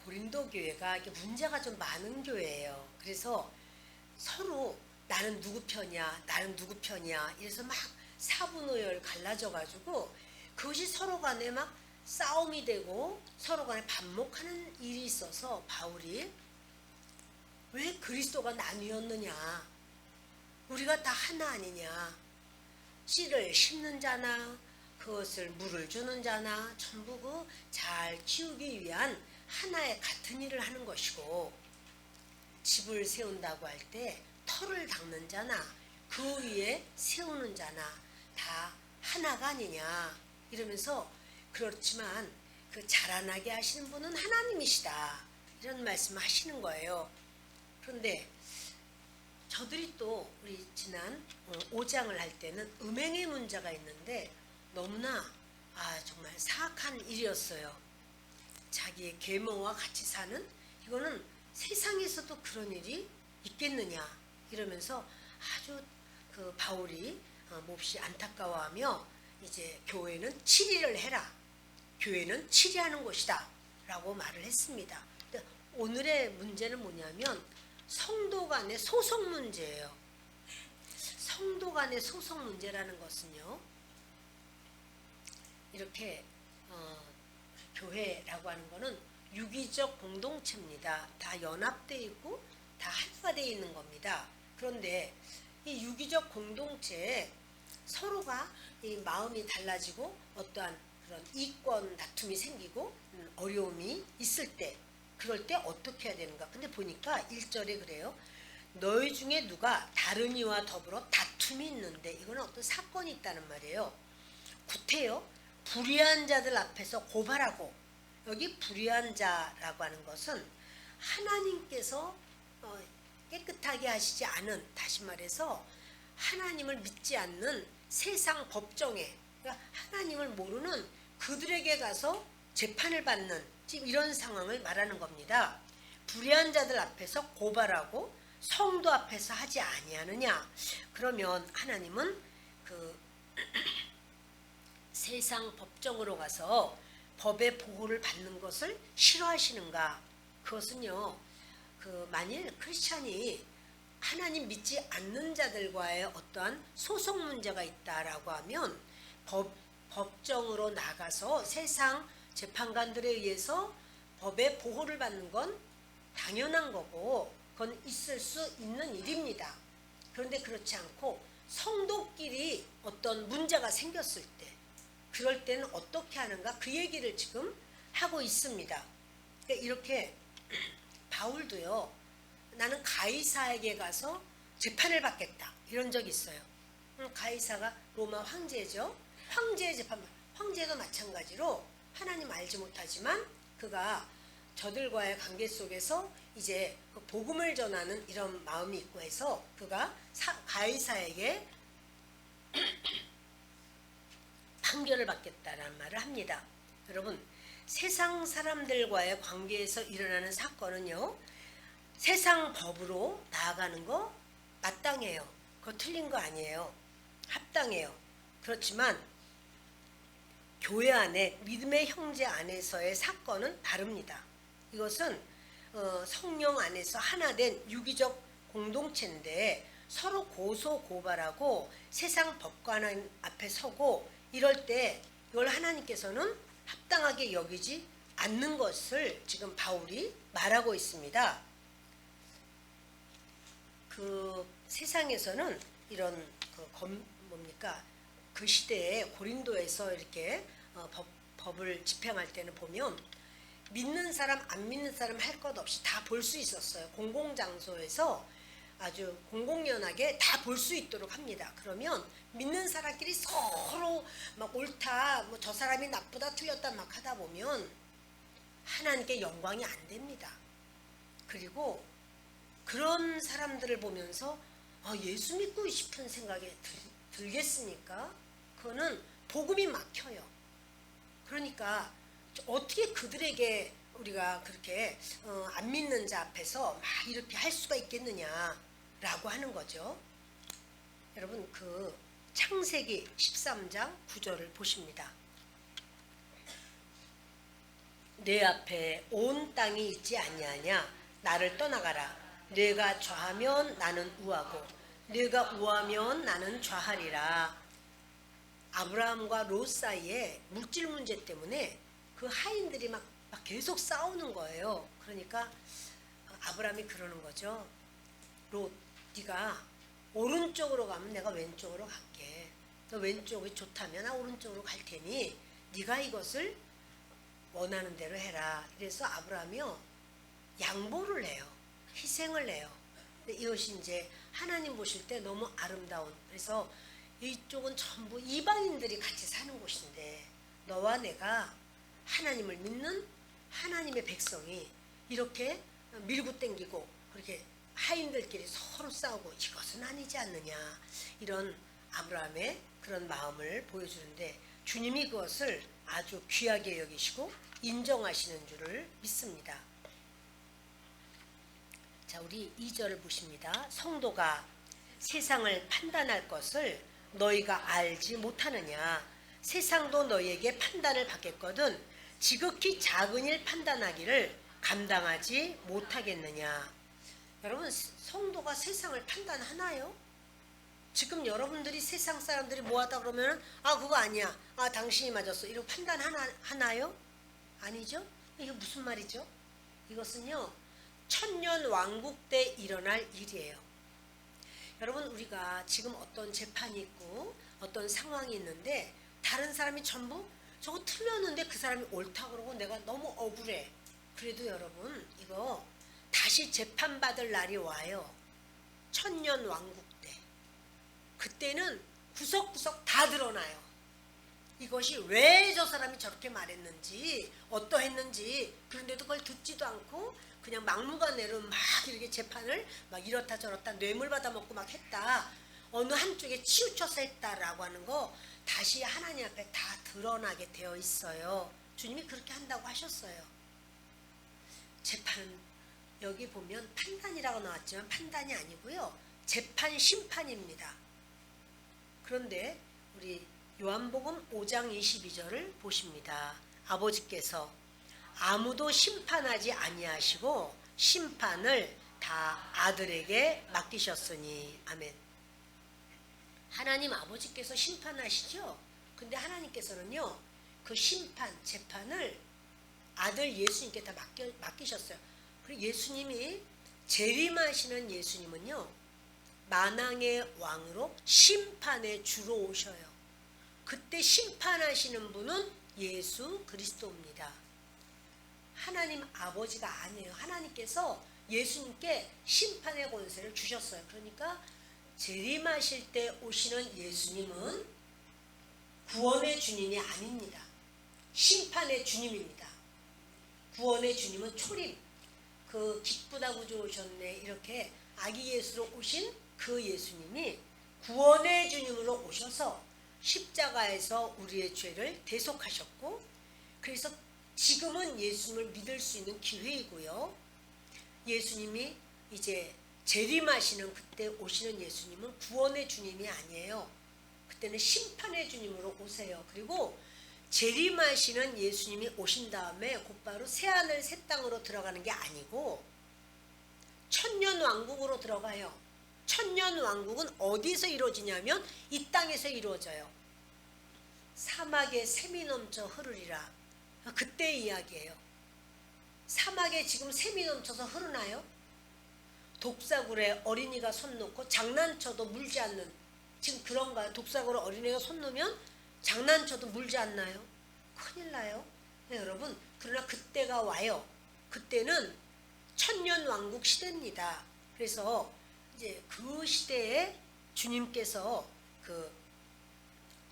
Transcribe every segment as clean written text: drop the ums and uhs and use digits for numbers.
고린도 교회가 이렇게 문제가 좀 많은 교회예요. 그래서 서로 나는 누구 편이야, 나는 누구 편이야 이래서 막 사분오열 갈라져 가지고 그것이 서로 간에 막 싸움이 되고 서로 간에 반목하는 일이 있어서 바울이 왜 그리스도가 나뉘었느냐, 우리가 다 하나 아니냐, 씨를 심는 자나 그것을 물을 주는 자나 전부 그 잘 키우기 위한 하나의 같은 일을 하는 것이고, 집을 세운다고 할 때 터를 닦는 자나 그 위에 세우는 자나 다 하나가 아니냐 이러면서, 그렇지만 그 자라나게 하시는 분은 하나님이시다 이런 말씀을 하시는 거예요. 그런데 저들이 또 우리 지난 5장을 할 때는 음행의 문제가 있는데 너무나 정말 사악한 일이었어요. 자기의 계명과 같이 사는, 이거는 세상에서도 그런 일이 있겠느냐 이러면서 아주 그 바울이 몹시 안타까워하며, 이제 교회는 치리를 해라, 교회는 치리하는 곳이다 라고 말을 했습니다. 근데 오늘의 문제는 뭐냐면 성도 간의 소속 문제예요. 성도 간의 소속 문제라는 것은요, 이렇게 교회라고 하는 것은 유기적 공동체입니다. 다 연합되어 있고 다 하나가 되어 있는 겁니다. 그런데 이 유기적 공동체에 서로가 이 마음이 달라지고 어떠한 그런 이권 다툼이 생기고 어려움이 있을 때, 그럴 때 어떻게 해야 되는가. 근데 보니까 1절에 그래요. 너희 중에 누가 다른 이와 더불어 다툼이 있는데, 이거는 어떤 사건이 있다는 말이에요. 구태여 불의한 자들 앞에서 고발하고, 여기 불의한 자라고 하는 것은 하나님께서 깨끗하게 하시지 않은, 다시 말해서 하나님을 믿지 않는 세상 법정에, 그러니까 하나님을 모르는 그들에게 가서 재판을 받는 지금 이런 상황을 말하는 겁니다. 불의한 자들 앞에서 고발하고 성도 앞에서 하지 아니하느냐. 그러면 하나님은 그 세상 법정으로 가서 법의 보호를 받는 것을 싫어하시는가? 그것은요, 그 만일 크리스찬이 하나님 믿지 않는 자들과의 어떠한 소속 문제가 있다라고 하면 법정으로 나가서 세상 재판관들에 의해서 법의 보호를 받는 건 당연한 거고, 그건 있을 수 있는 일입니다. 그런데 그렇지 않고 성도끼리 어떤 문제가 생겼을 때, 그럴 때는 어떻게 하는가, 그 얘기를 지금 하고 있습니다. 그러니까 이렇게 바울도요, 나는 가이사에게 가서 재판을 받겠다 이런 적이 있어요. 가이사가 로마 황제죠. 황제의 재판, 황제도 마찬가지로 하나님 알지 못하지만 그가 저들과의 관계 속에서 이제 그 복음을 전하는 이런 마음이 있고 해서 그가 가이사에게 판결을 받겠다라는 말을 합니다. 여러분, 세상 사람들과의 관계에서 일어나는 사건은요, 세상 법으로 나아가는 거 마땅해요. 그거 틀린 거 아니에요. 합당해요. 그렇지만 교회 안에, 믿음의 형제 안에서의 사건은 다릅니다. 이것은 성령 안에서 하나 된 유기적 공동체인데 서로 고소 고발하고 세상 법관 앞에 서고 이럴 때 이걸 하나님께서는 합당하게 여기지 않는 것을 지금 바울이 말하고 있습니다. 그 세상에서는 이런 그 시대에 고린도에서 이렇게 법을 집행할 때는 보면 믿는 사람 안 믿는 사람 할 것 없이 다 볼 수 있었어요. 공공장소에서 아주 공공연하게 다 볼 수 있도록 합니다. 그러면 믿는 사람끼리 서로 막 옳다, 뭐 저 사람이 나쁘다 틀렸다 막 하다 보면 하나님께 영광이 안 됩니다. 그리고 그런 사람들을 보면서 예수 믿고 싶은 생각이 들겠습니까? 그거는 복음이 막혀요. 그러니까 어떻게 그들에게 우리가 그렇게 안 믿는 자 앞에서 막 이렇게 할 수가 있겠느냐라고 하는 거죠. 여러분, 그 창세기 13장 9절을 보십니다. 내 앞에 온 땅이 있지 아니하냐. 나를 떠나가라. 내가 좌하면 나는 우하고 내가 우하면 나는 좌하리라. 아브라함과 롯 사이에 물질 문제 때문에 그 하인들이 막 계속 싸우는 거예요. 그러니까 아브라함이 그러는 거죠. 롯, 네가 오른쪽으로 가면 내가 왼쪽으로 갈게. 너 왼쪽이 좋다면 나 오른쪽으로 갈 테니 네가 이것을 원하는 대로 해라. 그래서 아브라함이요, 양보를 해요. 희생을 해요. 근데 이것이 이제 하나님 보실 때 너무 아름다운, 그래서 이쪽은 전부 이방인들이 같이 사는 곳인데 너와 내가 하나님을 믿는 하나님의 백성이 이렇게 밀고 땡기고 그렇게 하인들끼리 서로 싸우고 이것은 아니지 않느냐, 이런 아브라함의 그런 마음을 보여주는데 주님이 그것을 아주 귀하게 여기시고 인정하시는 줄을 믿습니다. 자, 우리 2절을 보십니다. 성도가 세상을 판단할 것을 너희가 알지 못하느냐. 세상도 너희에게 판단을 받겠거든 지극히 작은 일 판단하기를 감당하지 못하겠느냐. 여러분, 성도가 세상을 판단하나요? 지금 여러분들이 세상 사람들이 뭐하다 그러면 그거 아니야, 당신이 맞았어, 이렇게 판단하나요? 아니죠? 이게 무슨 말이죠? 이것은요, 천년 왕국 때 일어날 일이에요. 여러분, 우리가 지금 어떤 재판이 있고 어떤 상황이 있는데 다른 사람이 전부 저거 틀렸는데 그 사람이 옳다 그러고 내가 너무 억울해. 그래도 여러분, 이거 다시 재판받을 날이 와요. 천년 왕국 때. 그때는 구석구석 다 드러나요. 이것이 왜 저 사람이 저렇게 말했는지, 어떠했는지. 그런데도 그걸 듣지도 않고 그냥 막무가내로 막 이렇게 재판을 막 이렇다 저렇다 뇌물 받아먹고 막 했다, 어느 한쪽에 치우쳐서 했다라고 하는 거 다시 하나님 앞에 다 드러나게 되어 있어요. 주님이 그렇게 한다고 하셨어요. 재판은 여기 보면 판단이라고 나왔지만 판단이 아니고요, 재판 심판입니다. 그런데 우리 요한복음 5장 22절을 보십니다. 아버지께서 아무도 심판하지 아니하시고 심판을 다 아들에게 맡기셨으니. 아멘. 하나님 아버지께서 심판하시죠. 근데 하나님께서는요, 그 심판, 재판을 아들 예수님께 다 맡기셨어요. 그리고 예수님이 재림하시는 예수님은요, 만왕의 왕으로 심판의 주로 오셔요. 그때 심판하시는 분은 예수 그리스도입니다. 하나님 아버지가 아니에요. 하나님께서 예수님께 심판의 권세를 주셨어요. 그러니까 재림하실 때 오시는 예수님은 구원의 주님이 아닙니다. 심판의 주님입니다. 구원의 주님은 초림, 그 기쁘다 구주 오셨네 이렇게 아기 예수로 오신 그 예수님이 구원의 주님으로 오셔서 십자가에서 우리의 죄를 대속하셨고, 그래서 지금은 예수님을 믿을 수 있는 기회이고요. 예수님이 이제 재림하시는 그때 오시는 예수님은 구원의 주님이 아니에요. 그때는 심판의 주님으로 오세요. 그리고 재림하시는 예수님이 오신 다음에 곧바로 새하늘 새 땅으로 들어가는 게 아니고 천년 왕국으로 들어가요. 천년 왕국은 어디서 이루어지냐면 이 땅에서 이루어져요. 사막에 샘이 넘쳐 흐르리라. 그때 이야기예요. 사막에 지금 샘이 넘쳐서 흐르나요? 독사굴에 어린이가 손 놓고 장난쳐도 물지 않는, 지금 그런가요? 독사굴에 어린이가 손 놓으면 장난쳐도 물지 않나요? 큰일 나요. 네, 여러분, 그러나 그때가 와요. 그때는 천년 왕국 시대입니다. 그래서 이제 그 시대에 주님께서 그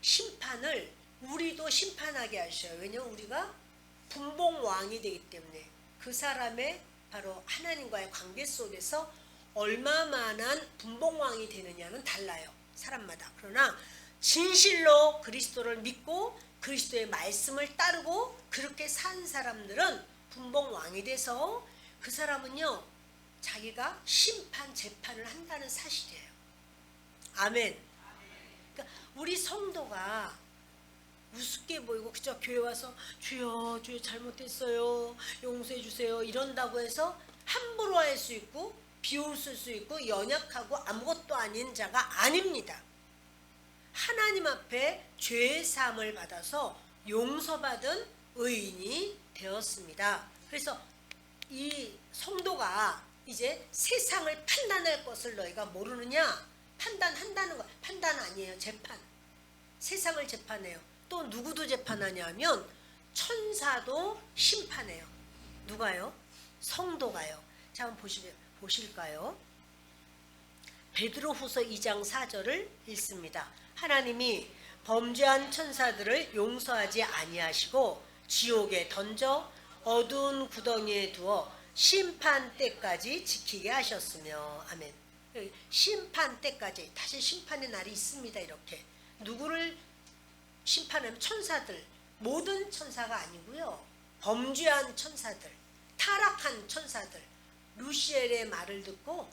심판을 우리도 심판하게 하셔요. 왜냐하면 우리가 분봉왕이 되기 때문에 그 사람의 바로 하나님과의 관계 속에서 얼마만한 분봉왕이 되느냐는 달라요. 사람마다. 그러나 진실로 그리스도를 믿고 그리스도의 말씀을 따르고 그렇게 산 사람들은 분봉왕이 돼서 그 사람은요, 자기가 심판 재판을 한다는 사실이에요. 아멘. 그러니까 우리 성도가 우습게 보이고 그저 교회 와서 주여 주여 잘못했어요 용서해 주세요 이런다고 해서 함부로 할 수 있고 비웃을 수 있고 연약하고 아무것도 아닌 자가 아닙니다. 하나님 앞에 죄의 사함을 받아서 용서받은 의인이 되었습니다. 그래서 이 성도가 이제 세상을 판단할 것을 너희가 모르느냐? 판단한다는 거. 판단 아니에요. 재판. 세상을 재판해요. 또 누구도 재판하냐면 천사도 심판해요. 누가요? 성도가요. 자, 한번 보실까요? 베드로후서 2장 4절을 읽습니다. 하나님이 범죄한 천사들을 용서하지 아니하시고 지옥에 던져 어두운 구덩이에 두어 심판 때까지 지키게 하셨으며. 아멘. 심판 때까지. 다시 심판의 날이 있습니다. 이렇게 누구를 심판하면 천사들, 모든 천사가 아니고요, 범죄한 천사들, 타락한 천사들, 루시엘의 말을 듣고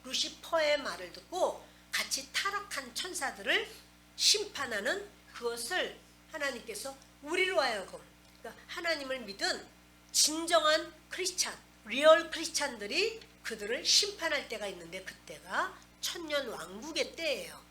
루시퍼의 말을 듣고 같이 타락한 천사들을 심판하는, 그것을 하나님께서 우리로 하여금, 그러니까 하나님을 믿은 진정한 크리스찬, 리얼 크리스찬들이 그들을 심판할 때가 있는데, 그때가 천년 왕국의 때예요.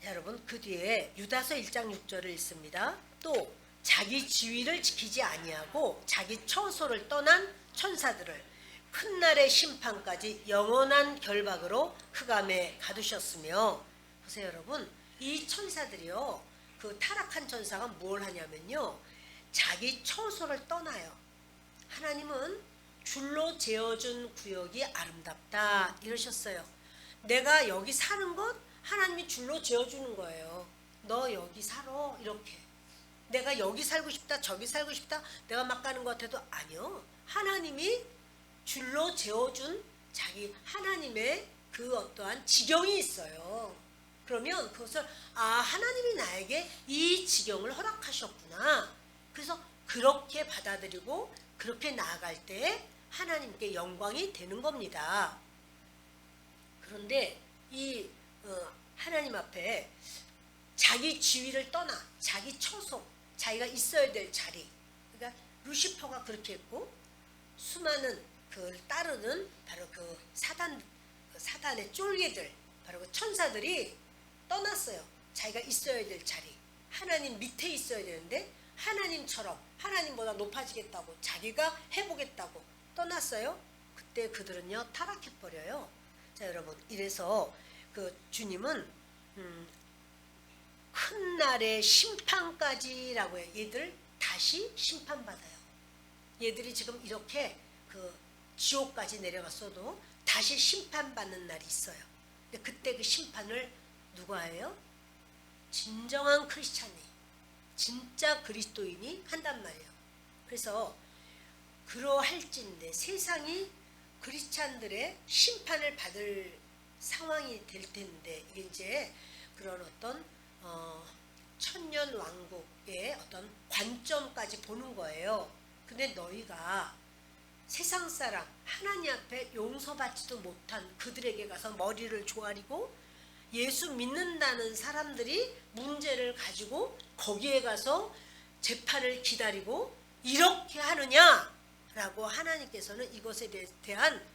여러분, 그 뒤에 유다서 1장 6절을 읽습니다. 또 자기 지위를 지키지 아니하고 자기 처소를 떠난 천사들을 큰 날의 심판까지 영원한 결박으로 흑암에 가두셨으며. 보세요 여러분, 이 천사들이요, 그 타락한 천사가 뭘 하냐면요, 자기 처소를 떠나요. 하나님은 줄로 재어준 구역이 아름답다 이러셨어요. 내가 여기 사는 것 하나님이 줄로 재어주는 거예요. 너 여기 살아 이렇게. 내가 여기 살고 싶다 저기 살고 싶다 내가 막 가는 것 같아도 아니요, 하나님이 줄로 재어준 자기 하나님의 그 어떠한 지경이 있어요. 그러면 그것을 하나님이 나에게 이 지경을 허락하셨구나. 그래서 그렇게 받아들이고 그렇게 나아갈 때 하나님께 영광이 되는 겁니다. 그런데 이 하나님 앞에 자기 지위를 떠나 자기 처소, 자기가 있어야 될 자리, 그러니까 루시퍼가 그렇게 했고 수많은 그를 따르는 바로 그 사단의 쫄개들, 바로 그 천사들이 떠났어요. 자기가 있어야 될 자리, 하나님 밑에 있어야 되는데 하나님처럼 하나님보다 높아지겠다고 자기가 해보겠다고 떠났어요. 그때 그들은요 타락해버려요. 자 여러분, 이래서 그 주님은 큰 날의 심판까지라고 해요. 얘들 다시 심판받아요. 얘들이 지금 이렇게 그 지옥까지 내려갔어도 다시 심판받는 날이 있어요. 근데 그때 그 심판을 누가 해요? 진정한 크리스찬이, 진짜 그리스도인이 한단 말이에요. 그래서 그러할진데 세상이 크리스찬들의 심판을 받을 상황이 될 텐데, 이게 이제 그런 어떤 천년 왕국의 어떤 관점까지 보는 거예요. 근데 너희가 세상 사람, 하나님 앞에 용서받지도 못한 그들에게 가서 머리를 조아리고 예수 믿는다는 사람들이 문제를 가지고 거기에 가서 재판을 기다리고 이렇게 하느냐라고 하나님께서는 이것에 대한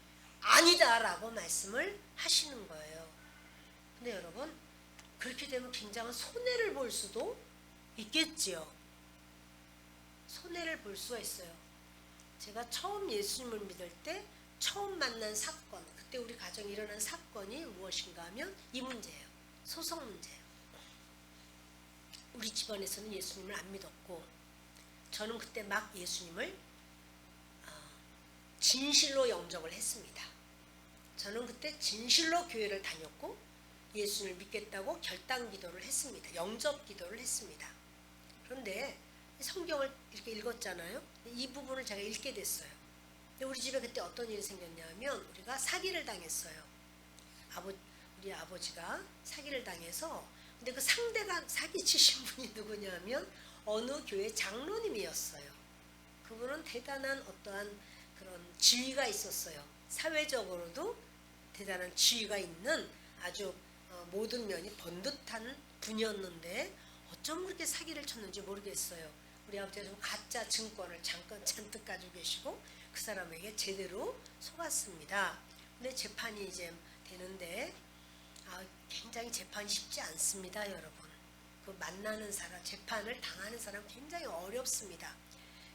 아니다라고 말씀을 하시는 거예요. 근데 여러분, 그렇게 되면 굉장한 손해를 볼 수도 있겠지요. 손해를 볼 수가 있어요. 제가 처음 예수님을 믿을 때 처음 만난 사건, 그때 우리 가정에 일어난 사건이 무엇인가 하면 이 문제예요. 소송 문제예요. 우리 집안에서는 예수님을 안 믿었고, 저는 그때 막 예수님을 진실로 영접을 했습니다. 저는 그때 진실로 교회를 다녔고 예수님을 믿겠다고 결단 기도를 했습니다. 영접 기도를 했습니다. 그런데 성경을 이렇게 읽었잖아요. 이 부분을 제가 읽게 됐어요. 근데 우리 집에 그때 어떤 일이 생겼냐면, 우리가 사기를 당했어요. 우리 아버지가 사기를 당해서, 근데 그 상대가 사기치신 분이 누구냐면 어느 교회 장로님이었어요. 그분은 대단한 어떠한 그런 지위가 있었어요. 사회적으로도 대단한 지위가 있는 아주 모든 면이 번듯한 분이었는데, 어쩜 그렇게 사기를 쳤는지 모르겠어요. 우리 아버지가 좀 가짜 증권을 잠깐 잔뜩 가지고 계시고 그 사람에게 제대로 속았습니다. 근데 재판이 이제 되는데 굉장히 재판이 쉽지 않습니다, 여러분. 그 만나는 사람, 재판을 당하는 사람 굉장히 어렵습니다.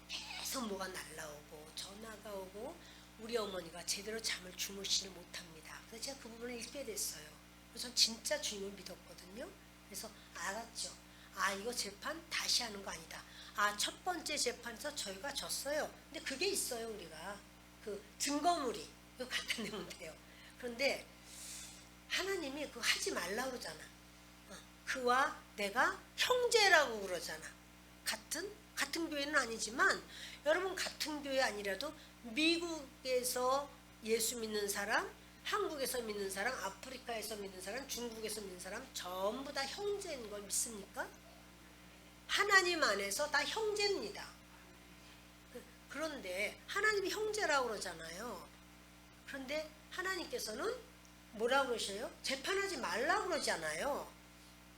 계속 뭐가 날라오고 전화가 오고 우리 어머니가 제대로 잠을 주무시지 못합니다. 그래서 제가 그 부분을 읽게 됐어요. 그래서 전 진짜 주님을 믿었거든요. 그래서 알았죠. 이거 재판 다시 하는 거 아니다. 첫 번째 재판에서 저희가 졌어요. 근데 그게 있어요, 우리가. 그 증거물이. 이거 갖다 내면 돼요. 그런데 하나님이 그거 하지 말라고 그러잖아. 그와 내가 형제라고 그러잖아. 같은 교회는 아니지만 여러분 같은 교회 아니라도 미국에서 예수 믿는 사람, 한국에서 믿는 사람, 아프리카에서 믿는 사람, 중국에서 믿는 사람 전부 다 형제인 걸 믿습니까? 하나님 안에서 다 형제입니다. 그런데 하나님이 형제라고 그러잖아요. 그런데 하나님께서는 뭐라고 그러셔요? 재판하지 말라고 그러잖아요.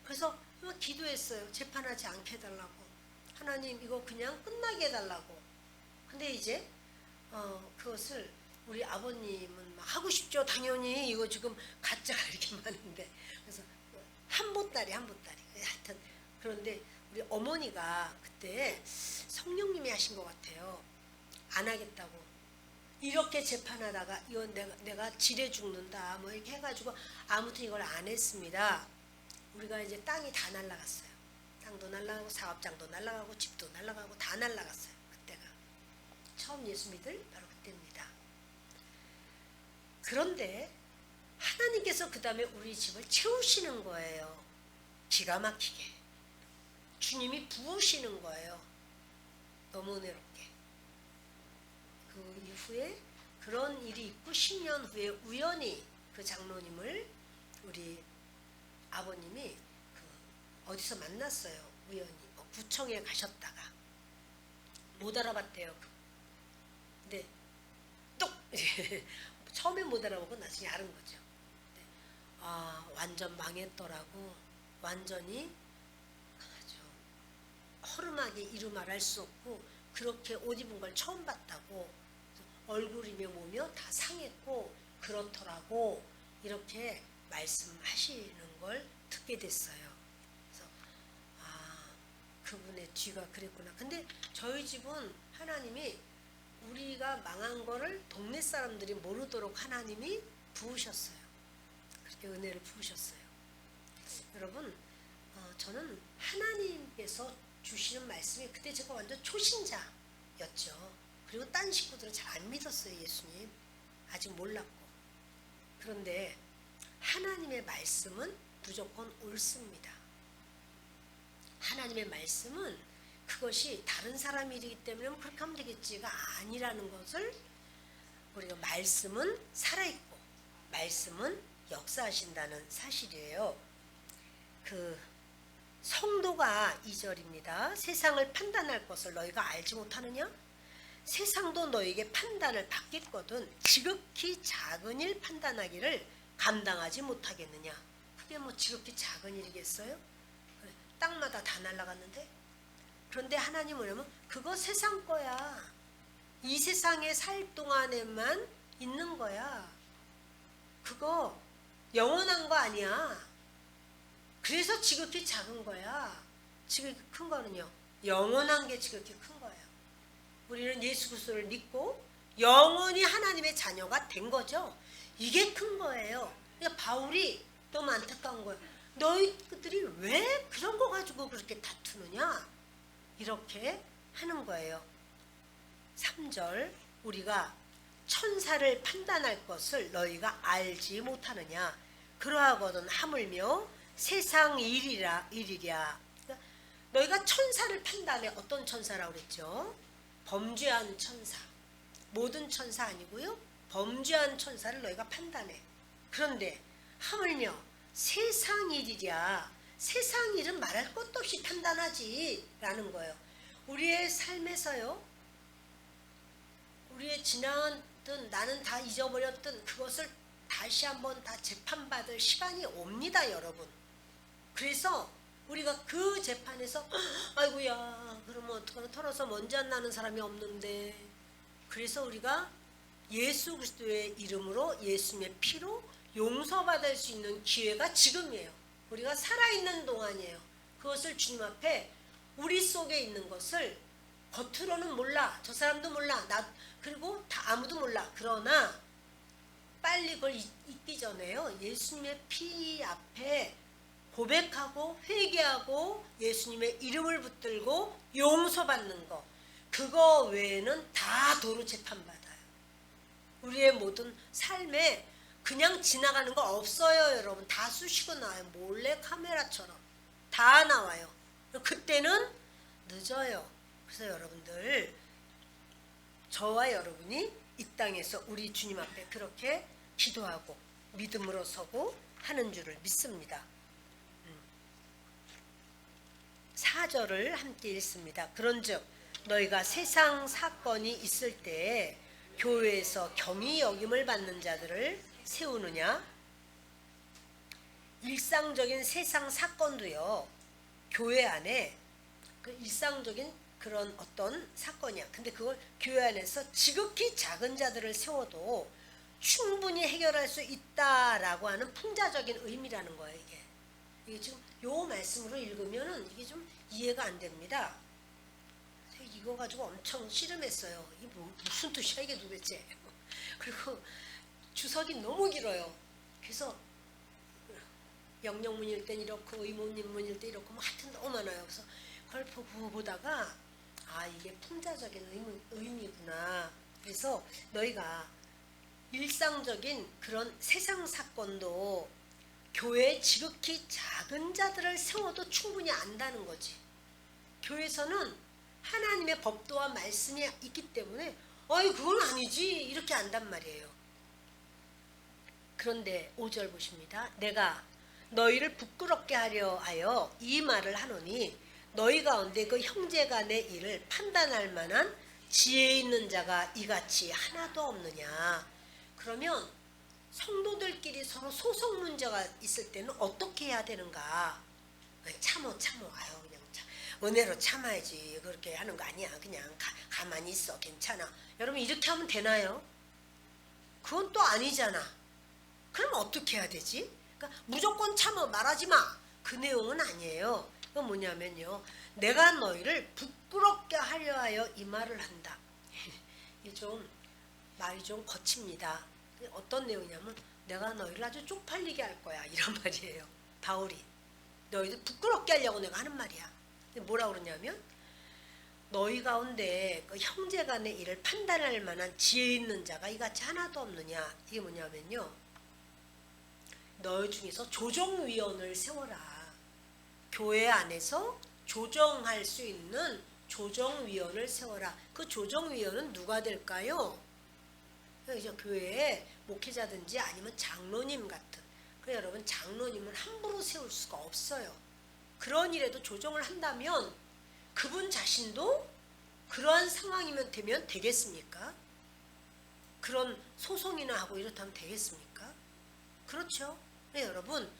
그래서 기도했어요. 재판하지 않게 해달라고. 하나님 이거 그냥 끝나게 해달라고. 근데 이제 그것을 우리 아버님은 막 하고 싶죠. 당연히 이거 지금 가짜가 이렇게 많은데. 그래서 한 보따리. 하여튼 그런데 우리 어머니가 그때 성령님이 하신 것 같아요. 안 하겠다고. 이렇게 재판하다가 이건 내가 지레 죽는다 뭐 이렇게 해가지고 아무튼 이걸 안 했습니다. 우리가 이제 땅이 다 날라갔어요. 땅도 날라가고 사업장도 날라가고 집도 날라가고 다 날라갔어요. 그때가 처음 예수 믿을 바로 그때입니다. 그런데 하나님께서 그 다음에 우리 집을 채우시는 거예요. 기가 막히게 주님이 부으시는 거예요. 너무 은혜롭게. 그 이후에 그런 일이 있고 10년 후에 우연히 그 장로님을 우리 아버님이 어디서 만났어요. 우연히 구청에 가셨다가 못 알아봤대요. 근데 똑 처음에 못 알아보고 나중에 알은 거죠. 완전 망했더라고. 완전히 아주 허름하게 이루 말할 수 없고 그렇게 옷 입은 걸 처음 봤다고. 얼굴이며 뭐며 다 상했고 그렇더라고. 이렇게 말씀하시는 걸 듣게 됐어요. 그래서 그분의 뒤가 그랬구나. 근데 저희 집은 하나님이 우리가 망한 거를 동네 사람들이 모르도록 하나님이 부으셨어요. 그렇게 은혜를 부으셨어요. 여러분 저는 하나님께서 주시는 말씀이 그때 제가 완전 초신자였죠. 그리고 딴 식구들은 잘 안 믿었어요. 예수님 아직 몰랐고. 그런데 하나님의 말씀은 무조건 옳습니다. 하나님의 말씀은 그것이 다른 사람 일이기 때문에 그렇게 하면 되겠지가 아니라는 것을 우리가 말씀은 살아있고 말씀은 역사하신다는 사실이에요. 그 성도가 2절입니다. 세상을 판단할 것을 너희가 알지 못하느냐? 세상도 너에게 판단을 받겠거든 지극히 작은 일 판단하기를 감당하지 못하겠느냐. 그게 뭐 지극히 작은 일이겠어요? 땅마다 다 날아갔는데. 그런데 하나님은 뭐냐면 그거 세상 거야. 이 세상에 살 동안에만 있는 거야. 그거 영원한 거 아니야. 그래서 지극히 작은 거야. 지극히 큰 거는요, 영원한 게 지극히 큰 거예요. 우리는 예수 그리스도를 믿고 영원히 하나님의 자녀가 된 거죠. 이게 큰 거예요. 그러니까 바울이 너무 안타까운 거예요. 너희들이 왜 그런 거 가지고 그렇게 다투느냐? 이렇게 하는 거예요. 3절 우리가 천사를 판단할 것을 너희가 알지 못하느냐? 그러하거든 하물며 세상 일이랴. 그러니까 너희가 천사를 판단해. 어떤 천사라고 그랬죠? 범죄한 천사. 모든 천사 아니고요. 범죄한 천사를 너희가 판단해. 그런데 하물며 세상 일이랴. 세상 일은 말할 것도 없이 판단하지 라는 거예요. 우리의 삶에서요, 우리의 지나갔든 나는 다 잊어버렸든 그것을 다시 한번 다 재판받을 시간이 옵니다, 여러분. 그래서 우리가 그 재판에서 아이고야 그러면 어떡하나 털어서 먼지 안 나는 사람이 없는데 그래서 우리가 예수 그리스도의 이름으로 예수님의 피로 용서받을 수 있는 기회가 지금이에요. 우리가 살아있는 동안이에요. 그것을 주님 앞에 우리 속에 있는 것을 겉으로는 몰라. 저 사람도 몰라. 나 그리고 다 아무도 몰라. 그러나 빨리 그걸 잊기 전에요. 예수님의 피 앞에 고백하고 회개하고 예수님의 이름을 붙들고 용서받는 거. 그거 외에는 다 도로 재판받아요. 우리의 모든 삶에 그냥 지나가는 거 없어요. 여러분 다 쑤시고 나와요. 몰래 카메라처럼 다 나와요. 그때는 늦어요. 그래서 여러분들 저와 여러분이 이 땅에서 우리 주님 앞에 그렇게 기도하고 믿음으로 서고 하는 줄을 믿습니다. 4절을 함께 읽습니다. 그런즉 너희가 세상 사건이 있을 때 교회에서 경히 여김을 받는 자들을 세우느냐? 일상적인 세상 사건도요. 교회 안에 그 일상적인 그런 어떤 사건이야. 근데 그걸 교회 안에서 지극히 작은 자들을 세워도 충분히 해결할 수 있다라고 하는 풍자적인 의미라는 거예요. 이게 지금 요 말씀으로 읽으면은 이게 좀 이해가 안 됩니다. 이거 가지고 엄청 씨름했어요. 이게 무슨 뜻이야 이게 도대체. 그리고 주석이 너무 길어요. 그래서 영영문일 땐 이렇고 의문문일 때 이렇고 뭐 하여튼 너무 많아요. 그래서 그걸 보다가 아 이게 풍자적인 의미구나. 그래서 너희가 일상적인 그런 세상 사건도 교회에 지극히 작은 자들을 세워도 충분히 안다는 거지. 교회에서는 하나님의 법도와 말씀이 있기 때문에 어이 그건 아니지 이렇게 안단 말이에요. 그런데 5절 보십니다. 내가 너희를 부끄럽게 하려 하여 이 말을 하노니 너희 가운데 그 형제간의 일을 판단할 만한 지혜 있는 자가 이같이 하나도 없느냐. 그러면 성도들끼리 서로 소송 문제가 있을 때는 어떻게 해야 되는가? 참어 아유 그냥 은혜로 참아야지. 그렇게 하는 거 아니야. 그냥 가만히 있어. 괜찮아. 여러분 이렇게 하면 되나요? 그건 또 아니잖아. 그럼 어떻게 해야 되지? 그러니까 무조건 참어 말하지 마. 그 내용은 아니에요. 그건 뭐냐면요. 내가 너희를 부끄럽게 하려 하여 이 말을 한다. 이게 좀 말이 좀 거칩니다. 어떤 내용이냐면 내가 너희를 아주 쪽팔리게 할 거야 이런 말이에요. 바울이 너희들 부끄럽게 하려고 내가 하는 말이야. 뭐라고 그러냐면 너희 가운데 그 형제간의 일을 판단할 만한 지혜 있는 자가 이같이 하나도 없느냐. 이게 뭐냐면요. 너희 중에서 조정위원을 세워라. 교회 안에서 조정할 수 있는 조정위원을 세워라. 그 조정위원은 누가 될까요? 이제 교회에 목회자든지 아니면 장로님 같은. 그래 여러분 장로님은 함부로 세울 수가 없어요. 그런 일에도 조정을 한다면 그분 자신도 그러한 상황이면 되겠습니까? 그런 소송이나 하고 이렇다면 되겠습니까? 그렇죠. 네, 여러분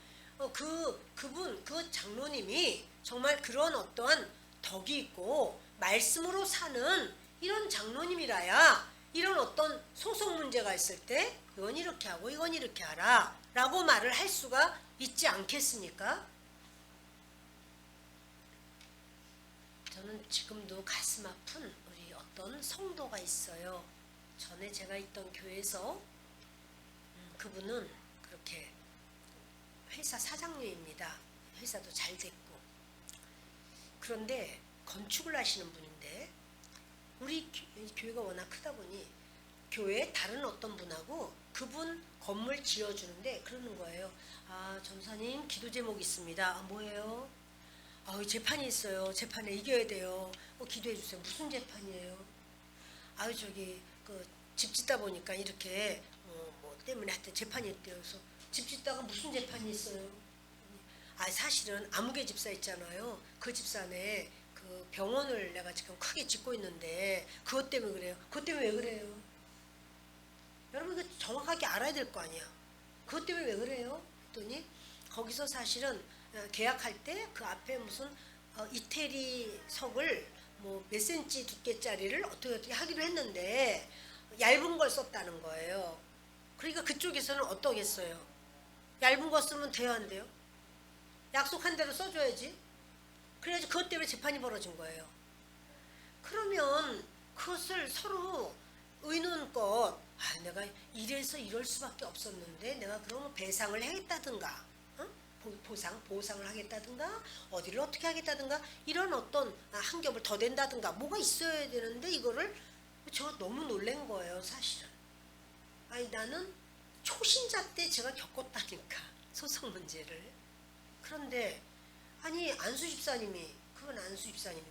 그 장로님이 정말 그런 어떠한 덕이 있고 말씀으로 사는 이런 장로님이라야 이런 어떤 소송 문제가 있을 때 이건 이렇게 하고 이건 이렇게 하라 라고 말을 할 수가 있지 않겠습니까? 저는 지금도 가슴 아픈 우리 어떤 성도가 있어요. 전에 제가 있던 교회에서 그분은 그렇게 회사 사장님입니다. 회사도 잘 됐고. 그런데 건축을 하시는 분인데 우리 교회가 워낙 크다 보니 교회에 다른 어떤 분하고 그분 건물 지어주는데 그러는 거예요. 아 전사님 기도 제목이 있습니다. 아, 뭐예요? 재판이 있어요. 재판에 이겨야 돼요. 기도해 주세요. 무슨 재판이에요? 저기 그 집 짓다 보니까 이렇게 뭐 때문에 하여튼 재판이 있대요. 그래서 집 짓다가 무슨 재판이 있어요? 사실은 아무개 집사 있잖아요. 그 집사네 그 병원을 내가 지금 크게 짓고 있는데 그것 때문에 그래요. 그것 때문에 왜 그래요? 여러분 이거 정확하게 알아야 될 거 아니야. 그것 때문에 왜 그래요? 했더니 거기서 사실은 계약할 때 그 앞에 무슨 이태리 석을 뭐 몇 센치 두께짜리를 어떻게 하기로 했는데 얇은 걸 썼다는 거예요. 그러니까 그쪽에서는 어떠겠어요? 얇은 거 쓰면 돼요, 안 돼요? 약속한 대로 써줘야지. 그래야지 그것 때문에 재판이 벌어진 거예요. 그러면 그것을 서로 의논껏 내가 이래서 이럴 수밖에 없었는데 내가 그러면 배상을 하겠다든가 보상을 하겠다든가 어디를 어떻게 하겠다든가 이런 어떤 한 겹을 더 댄다든가 뭐가 있어야 되는데 이거를 제가 너무 놀란 거예요, 사실은. 아니 나는 초신자 때 제가 겪었다니까 소송 문제를. 그런데 아니 안수 집사님이 그건 안수 집사님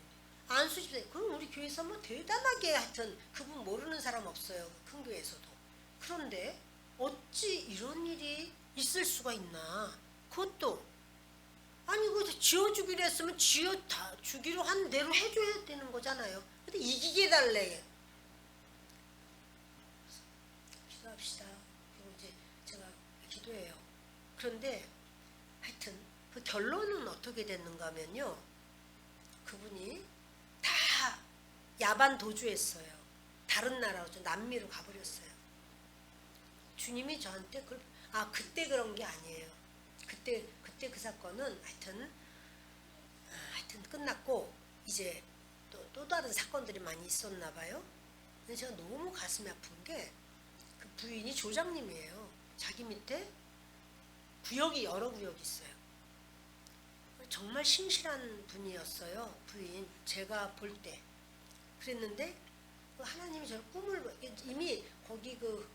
그럼 우리 교회에서 뭐 대단하게 하여튼 그분 모르는 사람 없어요, 큰 교회에서도. 그런데 어찌 이런 일이 있을 수가 있나. 그것도 아니 그 지어주기로 했으면 지어주기로 한 대로 해줘야 되는 거잖아요. 근데 이기게 달래. 기도합시다. 그리고 이제 제가 기도해요. 그런데 하여튼 그 결론은 어떻게 됐는가 하면요, 그분이 다 야반 도주했어요. 다른 나라로 남미로 가버렸어요. 주님이 저한테 그때 그런 게 아니에요. 그때 그 사건은 하여튼 끝났고 이제 또 다른 사건들이 많이 있었나 봐요. 근데 제가 너무 가슴이 아픈 게 그 부인이 조장님이에요. 자기 밑에 여러 구역이 있어요. 정말 신실한 분이었어요, 부인. 제가 볼 때 그랬는데 하나님이 저를 이미 거기 그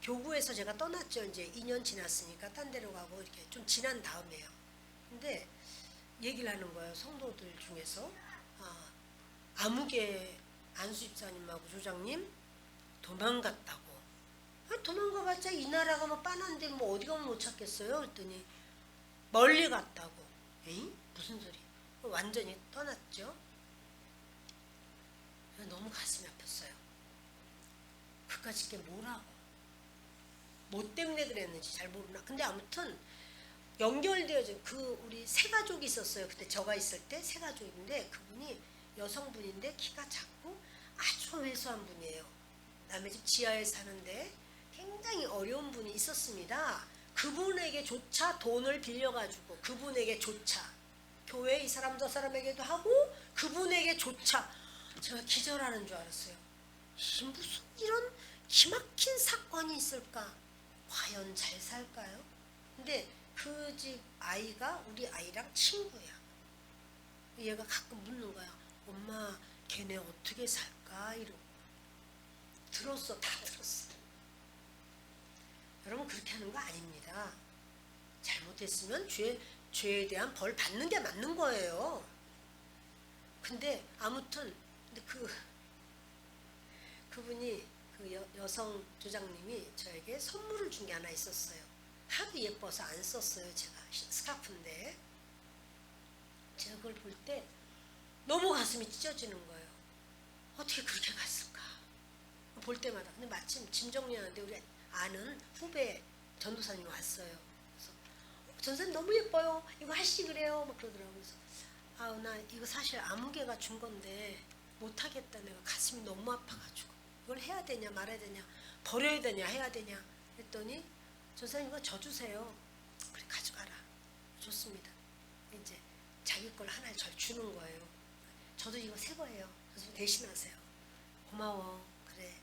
교구에서 제가 떠났죠. 이제 2년 지났으니까 딴 데로 가고 이렇게 좀 지난 다음에요. 근데 얘기를 하는 거예요, 성도들 중에서. 아무개 안수 집사님하고 조장님 도망갔다고. 도망가봤자 이 나라가 뭐 빤한데 뭐 어디 가면 못 찾겠어요. 그랬더니 멀리 갔다고. 에이? 무슨 소리? 완전히 떠났죠. 너무 가슴이 아팠어요. 그까짓 게 뭐라고. 뭐 때문에 그랬는지 잘 모르나. 근데 아무튼 연결되어져. 우리 세 가족이 있었어요. 그때 저가 있을 때 세 가족인데 그분이 여성분인데 키가 작고 아주 왜소한 분이에요. 남의 집 지하에 사는데 굉장히 어려운 분이 있었습니다. 그분에게조차 돈을 빌려가지고 그분에게조차 교회 이 사람 저 사람에게도 하고 그분에게조차 제가 기절하는 줄 알았어요. 무슨 이런 기막힌 사건이 있을까? 과연 잘 살까요? 근데 그 집 아이가 우리 아이랑 친구야. 얘가 가끔 묻는 거야. 엄마 걔네 어떻게 살까? 이러고. 들었어. 다 들었어. 여러분 그렇게 하는 거 아닙니다. 잘못했으면 죄에 대한 벌 받는 게 맞는 거예요. 근데 아무튼 그분이 여성 조장님이 저에게 선물을 준 게 하나 있었어요. 하도 예뻐서 안 썼어요. 제가 스카프인데 제가 그걸 볼 때 너무 가슴이 찢어지는 거예요. 어떻게 그렇게 갔을까? 볼 때마다. 근데 마침 짐 정리하는데 우리 아는 후배 전도사님이 왔어요. 그래서 전사님 너무 예뻐요. 이거 하시지 그래요. 막 그러더라고요. 그래서 나 이거 사실 아무개가 준 건데 못하겠다. 내가 가슴이 너무 아파가지고 이걸 해야 되냐 말아야 되냐 버려야 되냐 해야 되냐 했더니 전사님 이거 져주세요. 그래 가져가라. 좋습니다. 이제 자기 걸 하나를 절 주는 거예요. 저도 이거 새 거예요. 그래서 대신하세요. 고마워. 그래.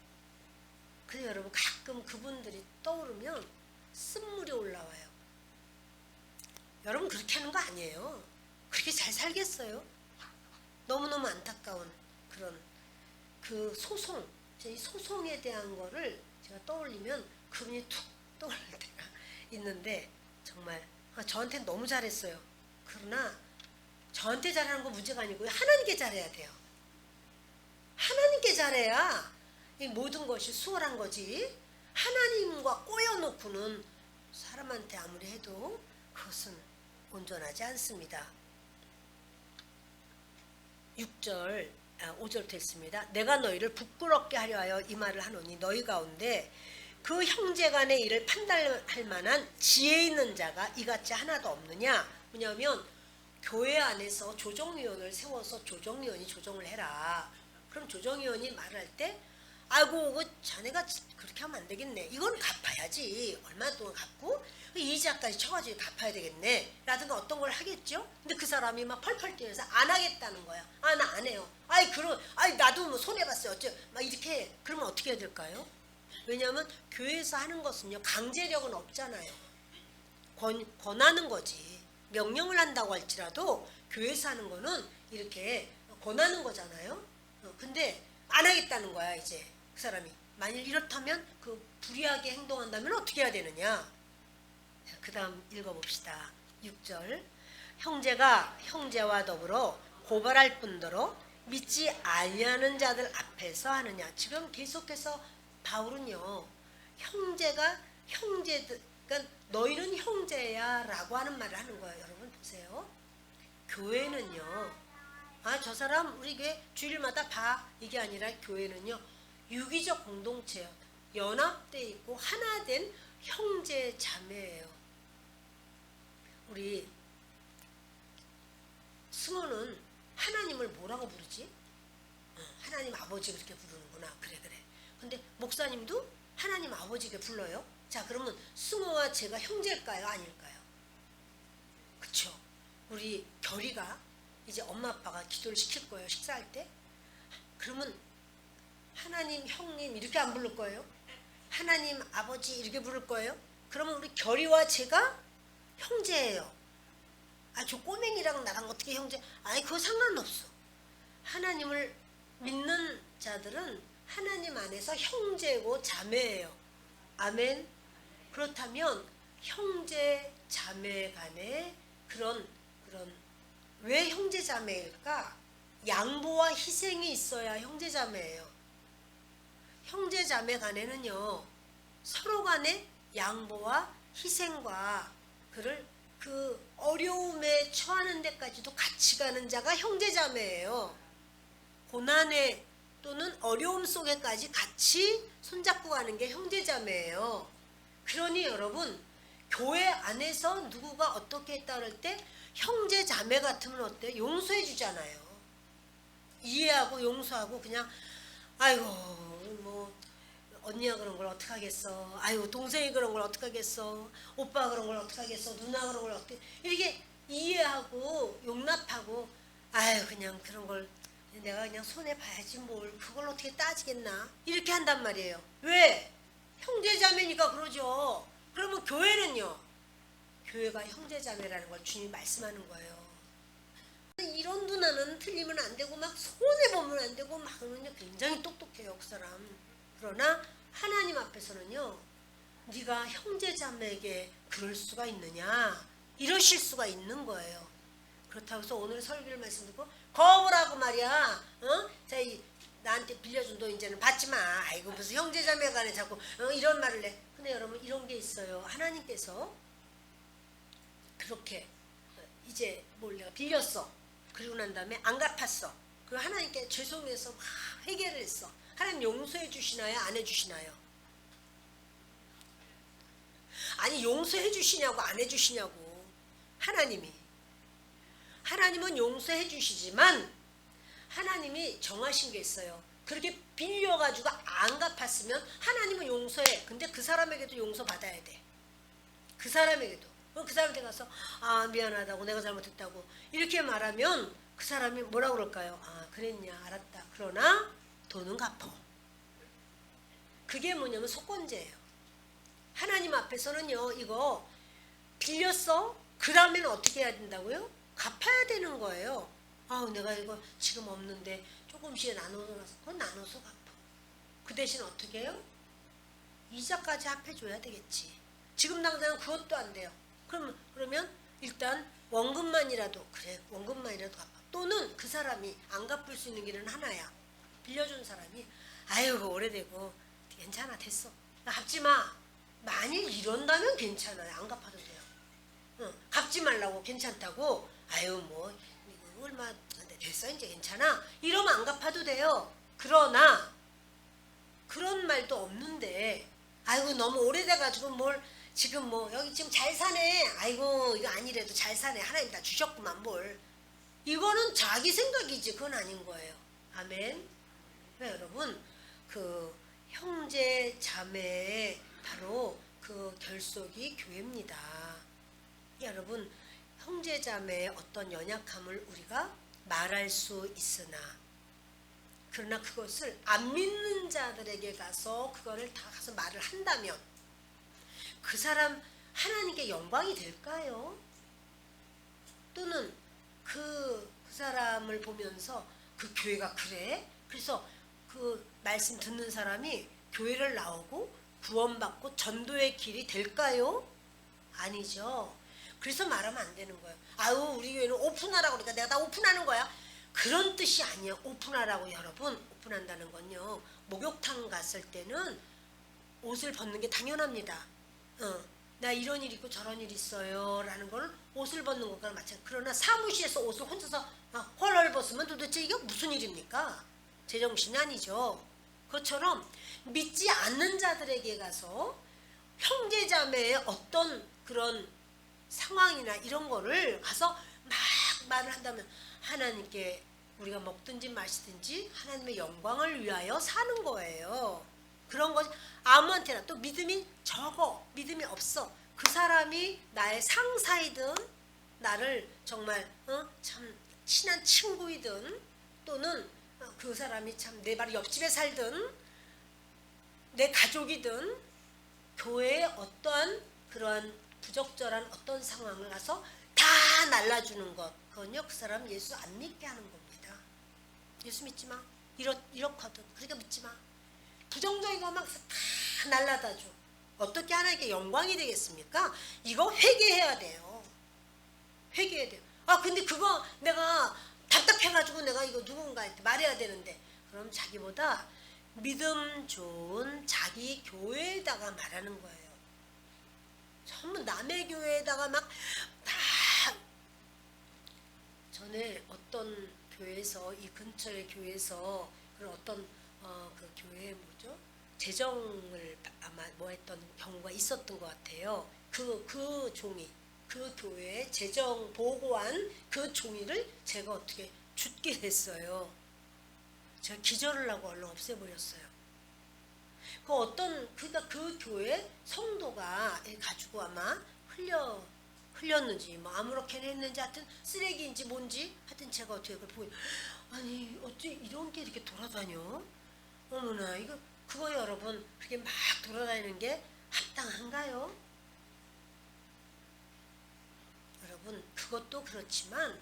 근데 여러분 가끔 그분들이 떠오르면 쓴물이 올라와요. 여러분 그렇게 하는 거 아니에요. 그렇게 잘 살겠어요? 너무너무 안타까운 그런 그 소송, 이 소송에 대한 거를 제가 떠올리면 그분이 툭 떠오를 때가 있는데 정말 저한테 너무 잘했어요. 그러나 저한테 잘하는 건 문제가 아니고요. 하나님께 잘해야 돼요. 하나님께 잘해야 이 모든 것이 수월한 거지. 하나님과 꼬여놓고는 사람한테 아무리 해도 그것은 온전하지 않습니다. 6절 5절 됐습니다. 내가 너희를 부끄럽게 하려 하여 이 말을 하노니 너희 가운데 그 형제간의 일을 판단할 만한 지혜 있는 자가 이같이 하나도 없느냐. 뭐냐면 교회 안에서 조정위원을 세워서 조정위원이 조정을 해라. 그럼 조정위원이 말할 때 아이고 그 자네가 그렇게 하면 안 되겠네. 이건 갚아야지. 얼마 동안 갚고 이자까지 쳐가지고 갚아야 되겠네. 라든가 어떤 걸 하겠죠. 근데 그 사람이 막 펄펄 뛰면서 안 하겠다는 거야. 아 나 안 해요. 아이 나도 뭐 손해봤어요. 어째 막 이렇게 그러면 어떻게 해야 될까요? 왜냐하면 교회에서 하는 것은요 강제력은 없잖아요. 권하는 거지. 명령을 한다고 할지라도 교회에서 하는 거는 이렇게 권하는 거잖아요. 근데 안 하겠다는 거야 이제 그 사람이. 만일 이렇다면 그 불의하게 행동한다면 어떻게 해야 되느냐. 그 다음 읽어봅시다. 6절 형제가 형제와 더불어 고발할 뿐더러 믿지 아니하는 자들 앞에서 하느냐. 지금 계속해서 바울은요 형제가 형제들 그러니까 너희는 형제야 라고 하는 말을 하는 거예요. 여러분 보세요. 교회는요 저 사람 우리 교회 주일마다 봐 이게 아니라 교회는요 유기적 공동체예요. 연합돼 있고 하나 된 형제 자매예요. 우리 승호는 하나님을 뭐라고 부르지? 하나님 아버지 그렇게 부르는구나. 그래. 근데 목사님도 하나님 아버지게 불러요. 자 그러면 승호와 제가 형제일까요? 아닐까요? 그쵸? 우리 결이가 이제 엄마 아빠가 기도를 시킬 거예요. 식사할 때. 그러면 하나님 형님 이렇게 안 부를 거예요. 하나님 아버지 이렇게 부를 거예요. 그러면 우리 결이와 제가 형제예요. 저 꼬맹이랑 나랑 어떻게 형제? 그거 상관없어. 하나님을 믿는 자들은 하나님 안에서 형제고 자매예요. 아멘. 그렇다면 형제 자매 간에 그런 왜 형제 자매일까? 양보와 희생이 있어야 형제 자매예요. 형제 자매 간에는요 서로 간에 양보와 희생과 그 어려움에 처하는 데까지도 같이 가는 자가 형제 자매예요. 고난에 또는 어려움 속에까지 같이 손잡고 가는 게 형제 자매예요. 그러니 여러분 교회 안에서 누구가 어떻게 했다 그럴 때 형제 자매 같으면 어때? 용서해 주잖아요. 이해하고 용서하고 그냥 아이고 뭐 언니가 그런 걸 어떡하겠어. 아이고 동생이 그런 걸 어떡하겠어. 오빠가 그런 걸 어떡하겠어. 누나가 그런 걸 어떻게 이렇게 이해하고 용납하고 아유 그냥 그런 걸 내가 그냥 손해봐야지 뭘 그걸 어떻게 따지겠나 이렇게 한단 말이에요. 왜? 형제자매니까 그러죠. 그러면 교회는요 교회가 형제자매라는 걸 주님이 말씀하는 거예요. 이런 누나는 틀리면 안 되고 막 손해보면 안 되고 막 그러면 굉장히 똑똑해요 그 사람. 그러나 하나님 앞에서는요 네가 형제자매에게 그럴 수가 있느냐 이러실 수가 있는 거예요. 그렇다고 해서 오늘 설교를 말씀 듣고 거부를 하고 말이야 자, 나한테 빌려준 돈 이제는 받지 마. 아이고 무슨 형제자매 간에 자꾸 이런 말을 해. 근데 여러분 이런 게 있어요. 하나님께서 그렇게 이제 뭘 내가 빌렸어. 그리고 난 다음에 안 갚았어. 그리고 하나님께 죄송해서 막 회개를 했어. 하나님 용서해 주시나요? 안 해주시나요? 아니 용서해 주시냐고 안 해주시냐고. 하나님은 용서해 주시지만 하나님이 정하신 게 있어요. 그렇게 빌려가지고 안 갚았으면 하나님은 용서해. 근데 그 사람에게도 용서받아야 돼. 그 사람에게도. 그 사람한테 가서 미안하다고 내가 잘못했다고 이렇게 말하면 그 사람이 뭐라고 그럴까요? 그랬냐 알았다. 그러나 돈은 갚어. 그게 뭐냐면 속건제예요. 하나님 앞에서는요 이거 빌렸어? 그 다음에는 어떻게 해야 된다고요? 갚아야 되는 거예요. 내가 이거 지금 없는데 조금씩 나눠서 그건 나눠서 갚아. 그 대신 어떻게 해요? 이자까지 합해줘야 되겠지. 지금 당장 그것도 안 돼요. 그러면 일단 원금만이라도 갚아. 또는 그 사람이 안 갚을 수 있는 길은 하나야. 빌려준 사람이 아유 오래되고 괜찮아 됐어. 갚지 마. 만일 이런다면 괜찮아요. 안 갚아도 돼요. 갚지 말라고 괜찮다고 아유 뭐 이거 얼마 됐어 이제 괜찮아 이러면 안 갚아도 돼요. 그러나 그런 말도 없는데 아이고 너무 오래돼가지고 뭘 지금 뭐 여기 지금 잘 사네. 아이고 이거 아니래도 잘 사네. 하나님 다 주셨구만 뭘. 이거는 자기 생각이지 그건 아닌 거예요. 아멘. 네, 여러분 그 형제 자매의 바로 그 결속이 교회입니다. 여러분 형제 자매의 어떤 연약함을 우리가 말할 수 있으나 그러나 그것을 안 믿는 자들에게 가서 그거를 다 가서 말을 한다면 그 사람 하나님께 영광이 될까요? 또는 그 사람을 보면서 그 교회가 그래? 그래서 그 말씀 듣는 사람이 교회를 나오고 구원받고 전도의 길이 될까요? 아니죠. 그래서 말하면 안 되는 거예요. 아유 우리 교회는 오픈하라고 그러니까 내가 다 오픈하는 거야. 그런 뜻이 아니에요. 오픈하라고 여러분. 오픈한다는 건요. 목욕탕 갔을 때는 옷을 벗는 게 당연합니다. 나 이런 일 있고 저런 일 있어요 라는 거는 옷을 벗는 것과 마찬가지. 그러나 사무실에서 옷을 혼자서 헐헐 벗으면 도대체 이게 무슨 일입니까? 제정신이 아니죠. 그것처럼 믿지 않는 자들에게 가서 형제자매의 어떤 그런 상황이나 이런 거를 가서 막 말을 한다면 하나님께 우리가 먹든지 마시든지 하나님의 영광을 위하여 사는 거예요. 그런 것이 아무한테나 또 믿음이 적어 믿음이 없어 그 사람이 나의 상사이든 나를 정말 참 친한 친구이든 또는 그 사람이 참 내 바로 옆집에 살든 내 가족이든 교회의 어떠한 그러한 부적절한 어떤 상황을 가서 다 날라주는 것 그건요 그 사람 예수 안 믿게 하는 겁니다. 예수 믿지 마 이렇거든 그러니까 믿지 마 부정적인 것만 다 날라다 줘. 어떻게 하나님께 영광이 되겠습니까? 이거 회개해야 돼요. 회개해야 돼요. 근데 그거 내가 답답해가지고 내가 이거 누군가한테 말해야 되는데 그럼 자기보다 믿음 좋은 자기 교회에다가 말하는 거예요. 전부 남의 교회에다가 막 다 전에 어떤 교회에서 이 근처의 교회에서 그런 어떤 그 교회에 뭐죠? 재정을 아마 뭐 했던 경우가 있었던 것 같아요. 그 종이 그 교회에 재정 보고한 그 종이를 제가 어떻게 줍게 됐어요. 제가 기절을 하고 얼른 없애버렸어요. 그러니까 그 교회 성도가 가지고 아마 흘렸는지 뭐 아무렇게나 했는지 하여튼 쓰레기인지 뭔지 하여튼 제가 어떻게 그걸 보고 아니 어째 이런 게 이렇게 돌아다녀? 어머나 이거 그거 여러분 그렇게 막 돌아다니는 게 합당한가요? 여러분 그것도 그렇지만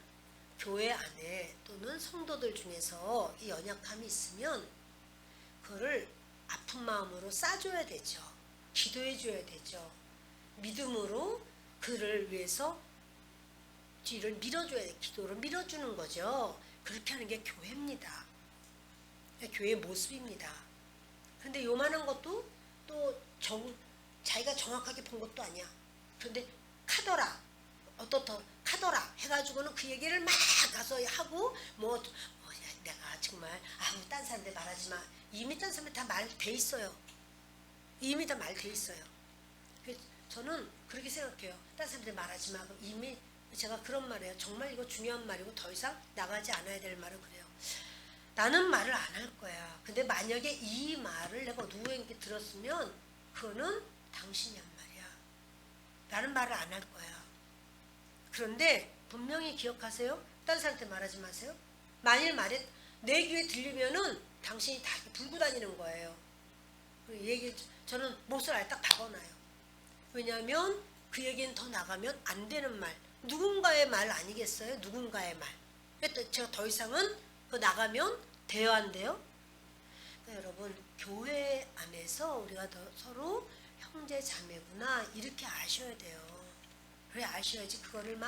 교회 안에 또는 성도들 중에서 이 연약함이 있으면 그거를 아픈 마음으로 싸줘야 되죠. 기도해 줘야 되죠. 믿음으로 그를 위해서 뒤를 밀어줘야 돼. 기도를 밀어주는 거죠. 그렇게 하는 게 교회입니다. 교회의 모습입니다. 근데 요만한 것도 또 자기가 정확하게 본 것도 아니야. 그런데 카더라 어떻더 카더라 해가지고는 그 얘기를 막 가서 하고 내가 정말 딴 사람들 말하지 마. 이미 딴 사람들 다 말 돼 있어요. 이미 다 말 돼 있어요. 저는 그렇게 생각해요. 딴 사람들 말하지 마. 이미 제가 그런 말이에요. 정말 이거 중요한 말이고 더 이상 나가지 않아야 될 말은 그래요. 나는 말을 안 할 거야. 근데 만약에 이 말을 내가 누구에게 들었으면 그거는 당신이 한 말이야. 나는 말을 안 할 거야. 그런데 분명히 기억하세요. 딴 사람한테 말하지 마세요. 만일 말에 내 귀에 들리면은 당신이 다 불고 다니는 거예요. 저는 못을 아예 딱 박아놔요. 왜냐하면 그 얘기는 더 나가면 안 되는 말. 누군가의 말 아니겠어요? 누군가의 말. 제가 더 이상은 그 나가면 돼요 안 돼요? 그러니까 여러분 교회 안에서 우리가 서로 형제 자매구나 이렇게 아셔야 돼요. 그래 아셔야지 그거를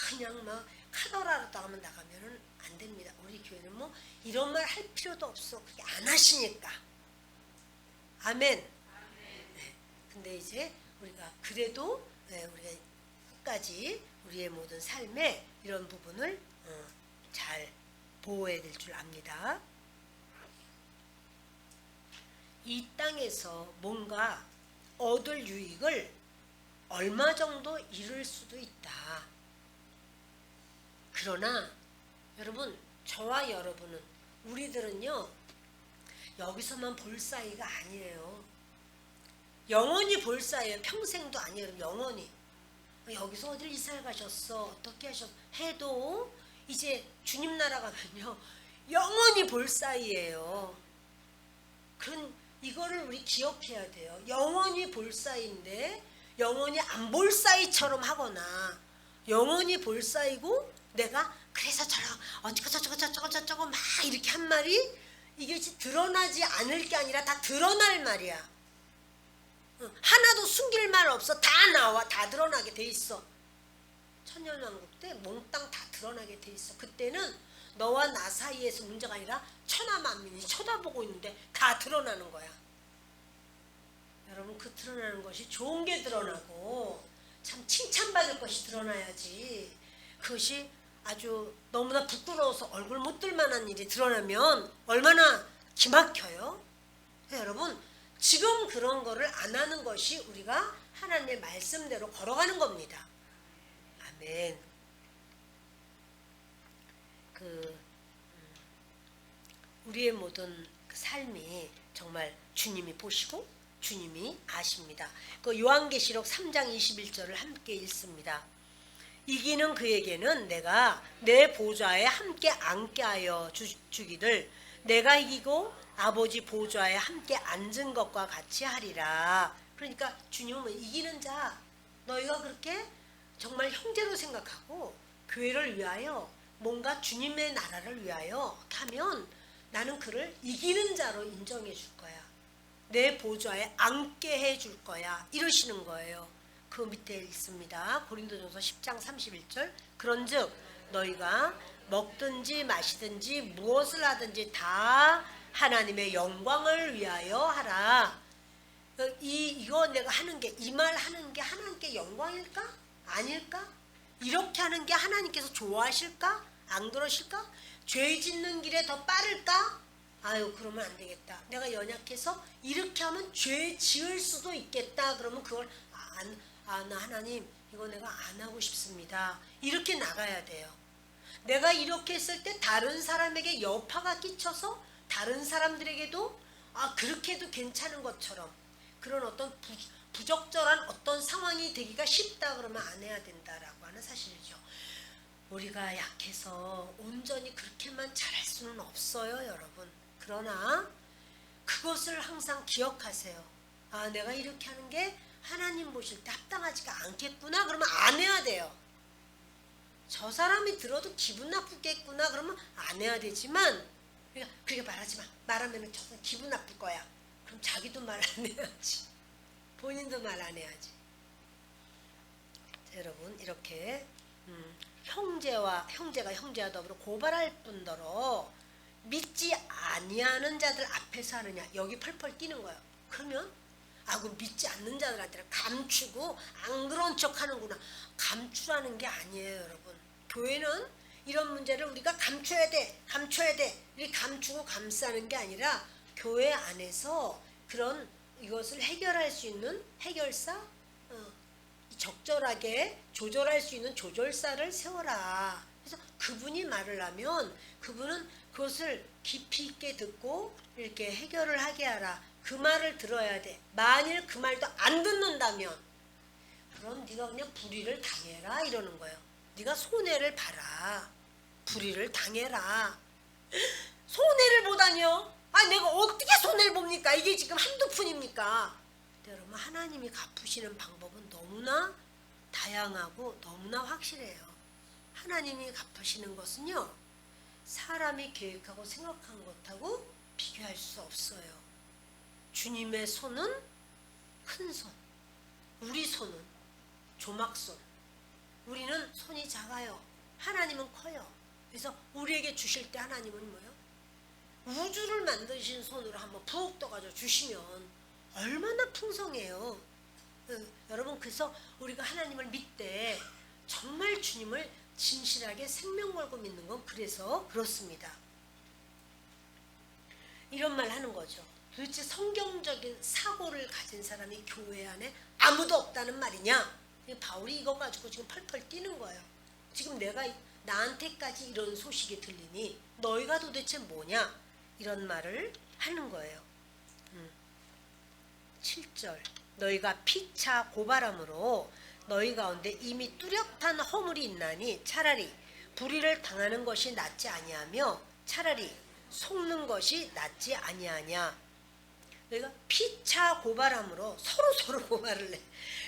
그냥 카더라로 하면 나가면은 안 됩니다. 우리 교회는 뭐 이런 말 할 필요도 없어. 그게 안 하시니까. 아멘. 네. 근데 이제 우리가 그래도 우리가 끝까지 우리의 모든 삶에 이런 부분을 잘 보호해야 될 줄 압니다. 이 땅에서 뭔가 얻을 유익을 얼마 정도 이룰 수도 있다. 그러나 여러분, 저와 여러분은, 우리들은요 여기서만 볼 사이가 아니에요. 영원히 볼 사이예요. 평생도 아니에요. 영원히. 여기서 어딜 이사를 가셨어, 어떻게 하셨어 해도 이제 주님 나라 가면요 영원히 볼 사이예요. 이거를 우리 기억해야 돼요. 영원히 볼 사이인데 영원히 안 볼 사이처럼 하거나, 영원히 볼 사이고 내가 그래서 저쩌고 막 이렇게 한 말이 이게 드러나지 않을 게 아니라 다 드러날 말이야. 하나도 숨길 말 없어. 다 나와. 다 드러나게 돼 있어. 천년왕국 때 몽땅 다 드러나게 돼 있어. 그때는 너와 나 사이에서 문제가 아니라 천하만민이 쳐다보고 있는데 다 드러나는 거야. 여러분, 그 드러나는 것이 좋은 게 드러나고 참 칭찬받을 것이 드러나야지. 그것이 아주 너무나 부끄러워서 얼굴 못 들 만한 일이 드러나면 얼마나 기막혀요. 여러분, 지금 그런 거를 안 하는 것이 우리가 하나님의 말씀대로 걸어가는 겁니다. 아멘. 우리의 모든 삶이 정말 주님이 보시고 주님이 아십니다. 그 요한계시록 3장 21절을 함께 읽습니다. 이기는 그에게는 내가 내 보좌에 함께 앉게 하여 주기를 내가 이기고 아버지 보좌에 함께 앉은 것과 같이 하리라. 그러니까 주님은 이기는 자, 너희가 그렇게 정말 형제로 생각하고 교회를 위하여 뭔가 주님의 나라를 위하여 하면 나는 그를 이기는 자로 인정해 줄 거야. 내 보좌에 앉게 해 줄 거야. 이러시는 거예요. 그 밑에 있습니다. 고린도전서 10장 31절. 그런즉 너희가 먹든지 마시든지 무엇을 하든지 다 하나님의 영광을 위하여 하라. 이거 내가 하는 게, 이 말 하는 게 하나님께 영광일까? 아닐까? 이렇게 하는 게 하나님께서 좋아하실까? 안 그러실까? 죄 짓는 길에 더 빠를까? 아유, 그러면 안 되겠다. 내가 연약해서 이렇게 하면 죄 지을 수도 있겠다. 그러면 그걸 나 하나님 이거 내가 안 하고 싶습니다. 이렇게 나가야 돼요. 내가 이렇게 했을 때 다른 사람에게 여파가 끼쳐서 다른 사람들에게도 그렇게 해도 괜찮은 것처럼 그런 어떤 부적절한 어떤 상황이 되기가 쉽다 그러면 안 해야 된다라고 하는 사실이죠. 우리가 약해서 온전히 그렇게만 잘할 수는 없어요, 여러분. 그러나 그것을 항상 기억하세요. 내가 이렇게 하는 게 하나님 보실 때 합당하지가 않겠구나. 그러면 안 해야 돼요. 저 사람이 들어도 기분 나쁘겠구나. 그러면 안 해야 되지만, 그렇게 말하지 마. 말하면 저 사람 기분 나쁠 거야. 그럼 자기도 말 안 해야지. 본인도 말 안 해야지. 자, 여러분, 이렇게 형제가 형제와 더불어 고발할 뿐더러 믿지 아니하는 자들 앞에서 하느냐. 여기 펄펄 뛰는 거예요. 그러면 그 믿지 않는 자들한테는 감추고 안 그런 척 하는구나. 감추라는 게 아니에요, 여러분. 교회는 이런 문제를 우리가 감춰야 돼. 이렇게 감추고 감싸는 게 아니라 교회 안에서 그런 이것을 해결할 수 있는 해결사, 적절하게 조절할 수 있는 조절사를 세워라. 그래서 그분이 말을 하면 그분은 그것을 깊이 있게 듣고 이렇게 해결을 하게 하라. 그 말을 들어야 돼. 만일 그 말도 안 듣는다면 그럼 네가 그냥 불의를 당해라 이러는 거예요. 네가 손해를 봐라. 불의를 당해라. 손해를 보다니요? 내가 어떻게 손해를 봅니까? 이게 지금 한두 푼입니까? 여러분, 하나님이 갚으시는 방법은 너무나 다양하고 너무나 확실해요. 하나님이 갚으시는 것은요, 사람이 계획하고 생각한 것하고 비교할 수 없어요. 주님의 손은 큰 손, 우리 손은 조막손. 우리는 손이 작아요. 하나님은 커요. 그래서 우리에게 주실 때 하나님은 뭐예요? 우주를 만드신 손으로 한번 푹 떠가지고 주시면 얼마나 풍성해요. 여러분, 그래서 우리가 하나님을 믿되 정말 주님을 진실하게 생명 걸고 믿는 건 그래서 그렇습니다. 이런 말 하는 거죠. 도대체 성경적인 사고를 가진 사람이 교회 안에 아무도 없다는 말이냐? 바울이 이거 가지고 지금 펄펄 뛰는 거예요. 지금 나한테까지 이런 소식이 들리니 너희가 도대체 뭐냐? 이런 말을 하는 거예요. 7절 너희가 피차 고발함으로 너희 가운데 이미 뚜렷한 허물이 있나니 차라리 불의를 당하는 것이 낫지 아니하며 차라리 속는 것이 낫지 아니하냐. 너희가 피차 고발함으로 서로 고발을 해.